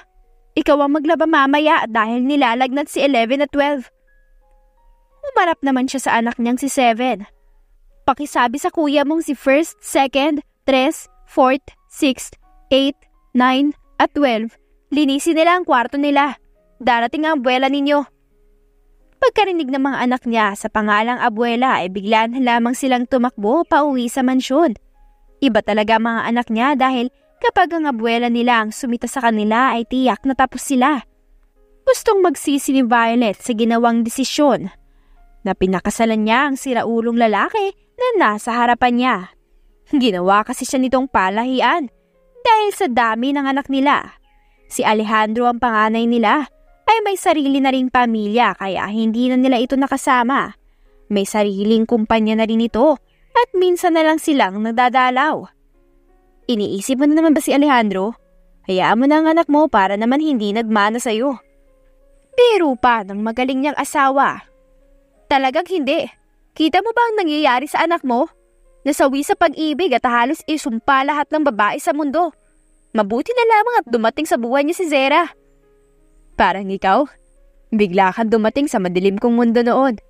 Ikaw ang maglaba mamaya dahil nilalagnat si 11 at 12. Humarap naman siya sa anak niyang si 7. Pakisabi sa kuya mong si 1st, 2nd, 3, 4th, 6th, 8, 9 at 12. Linisin nila ang kwarto nila. Darating ang abuela ninyo. Pagkarinig ng mga anak niya sa pangalang abuela ay bigla na lamang silang tumakbo pauwi sa mansyon. Iba talaga mga anak niya dahil kapag ang abuela nila ang sumita sa kanila ay tiyak na tapos sila. Gustong magsisi ni Violet sa ginawang desisyon na pinakasalan niya ang siraulong lalaki na nasa harapan niya. Ginawa kasi siya nitong palahian dahil sa dami ng anak nila. Si Alejandro ang panganay nila ay may sarili na ring pamilya kaya hindi na nila ito nakasama. May sariling kumpanya na rin ito at minsan na lang silang nagdadalaw. Iniisip mo na naman ba si Alejandro? Hayaan mo na ang anak mo para naman hindi nagmana sa'yo. Biro pa ng magaling niyang asawa. Talagang hindi. Kita mo ba ang nangyayari sa anak mo? Nasawi sa pag-ibig at halos isumpa lahat ng babae sa mundo. Mabuti na lamang at dumating sa buhay niya si Zera. Parang ikaw, bigla kang dumating sa madilim kong mundo noon.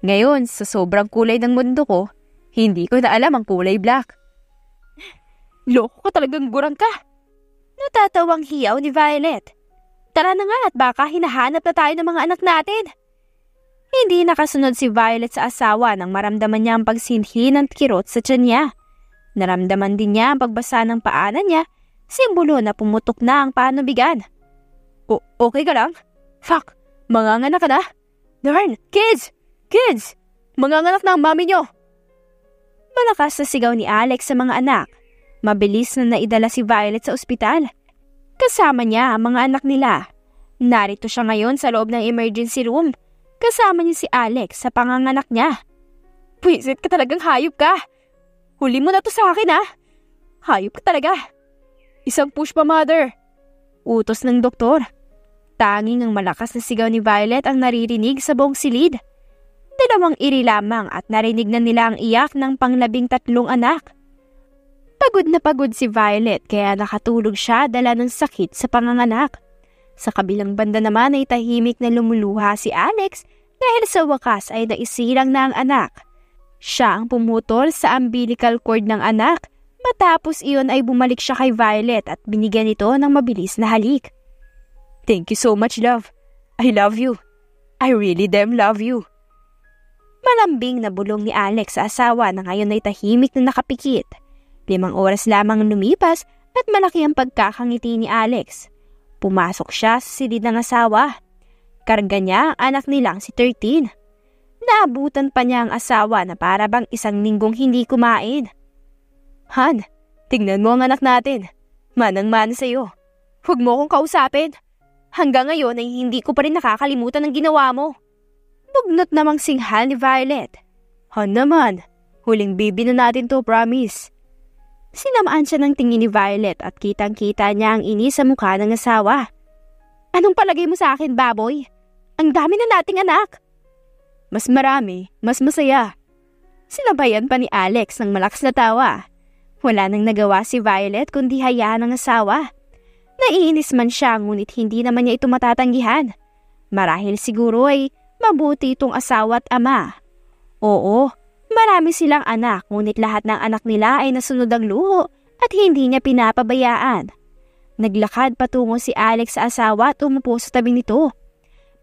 Ngayon, sa sobrang kulay ng mundo ko, hindi ko na alam ang kulay black. Loko ka talagang gurang ka. Natatawang hiyaw ni Violet. Tara na nga at baka hinahanap na tayo ng mga anak natin. Hindi nakasunod si Violet sa asawa nang maramdaman niya ang pagsinhi ng kirot sa tiyan niya. Naramdaman din niya ang pagbasa ng paanan niya, simbolo na pumutok na ang panubigan. Okay ka lang? Fuck! Manganganak ka na? Darn! Kids! Kids! Manganganak na ang mami nyo! Malakas na sigaw ni Alex sa mga anak. Mabilis na naidala si Violet sa ospital. Kasama niya ang mga anak nila. Narito siya ngayon sa loob ng emergency room. Kasama niya si Alex sa panganganak niya. Pwisit ka talagang hayop ka! Huli mo na to sa akin, ha? Hayop ka talaga! Isang push pa, mother! Utos ng doktor. Tanging ang malakas na sigaw ni Violet ang naririnig sa buong silid. 2 iri lamang at narinig na nila ang iyak ng pang-13 anak. Pagod na pagod si Violet kaya nakatulog siya dala ng sakit sa panganganak. Sa kabilang banda naman ay tahimik na lumuluha si Alex dahil sa wakas ay naisilang na ang anak. Siya ang pumutol sa umbilical cord ng anak. Matapos iyon ay bumalik siya kay Violet at binigyan ito ng mabilis na halik. Thank you so much, love. I love you. I really damn love you. Malambing na bulong ni Alex sa asawa na ngayon ay tahimik na nakapikit. 5 oras lamang lumipas at malaki ang pagkakangiti ni Alex. Pumasok siya sa silid ng asawa. Karga niya ang anak nilang si 13. Naabutan pa niya ang asawa na para bang 1 linggong hindi kumain. Han, tignan mo ang anak natin. Manang-mana sa'yo. Huwag mo akong kausapin. Hanggang ngayon ay hindi ko pa rin nakakalimutan ang ginawa mo. Bugnot namang singhal ni Violet. Han naman, huling bibi na natin to, promise. Sinamaan siya ng tingin ni Violet at kitang-kita niya ang inis sa mukha ng asawa. Anong palagay mo sa akin, baboy? Ang dami na nating anak. Mas marami, mas masaya. Sinabayan pa ni Alex ng malakas na tawa. Wala nang nagawa si Violet kundi hayaan ng asawa. Naiinis man siya ngunit hindi naman niya ito matatanggihan. Marahil siguro ay mabuti itong asawa at ama. Oo, marami silang anak ngunit lahat ng anak nila ay nasunod ang luho at hindi niya pinapabayaan. Naglakad patungo si Alex sa asawa at umupo sa tabi nito.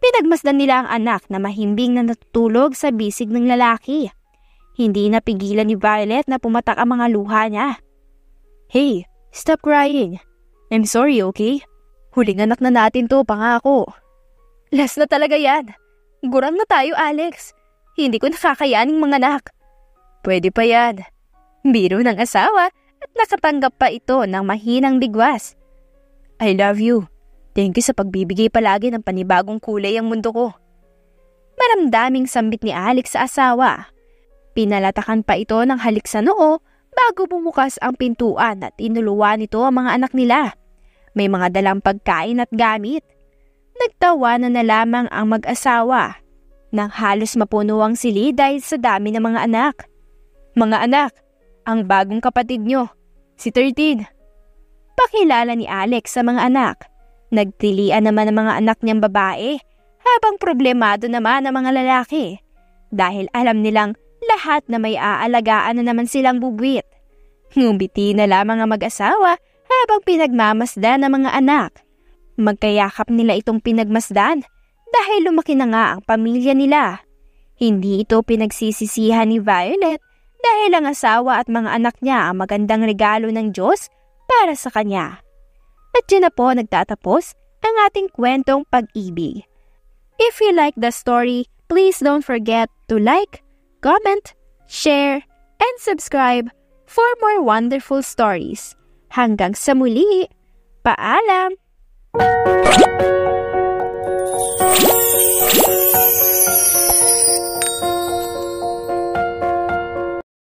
Pinagmasdan nila ang anak na mahimbing na natutulog sa bisig ng lalaki. Hindi napigilan ni Violet na pumatak ang mga luha niya. Hey, stop crying. I'm sorry, okay? Huling anak na natin to, pangako. Last na talaga yan. Gurang na tayo, Alex. Hindi ko nakakayaning mga anak. Pwede pa yan. Biro ng asawa at nakatanggap pa ito ng mahinang bigwas. I love you. Thank you sa pagbibigay palagi ng panibagong kulay ang mundo ko. Maramdaming sambit ni Alex sa asawa. Pinalatakan pa ito ng halik sa noo bago bumukas ang pintuan at inuluwan nito ang mga anak nila. May mga dalang pagkain at gamit. Nagtawanan na lamang ang mag-asawa nang halos mapuno ang silid dahil sa dami ng mga anak. Mga anak, ang bagong kapatid nyo, si 13. Pakilala ni Alex sa mga anak. Nagtilian naman ang mga anak niyang babae habang problemado naman ang mga lalaki dahil alam nilang lahat na may aalagaan na naman silang bubwit. Ngumiti na lamang ang mag-asawa habang pinagmamasdan ng mga anak. Magkayakap nila itong pinagmasdan dahil lumaki na nga ang pamilya nila. Hindi ito pinagsisisihan ni Violet dahil ang asawa at mga anak niya ang magandang regalo ng Diyos para sa kanya. At dyan na po nagtatapos ang ating kwentong pag-ibig. If you like the story, please don't forget to like, comment, share, and subscribe for more wonderful stories. Hanggang sa muli, paalam!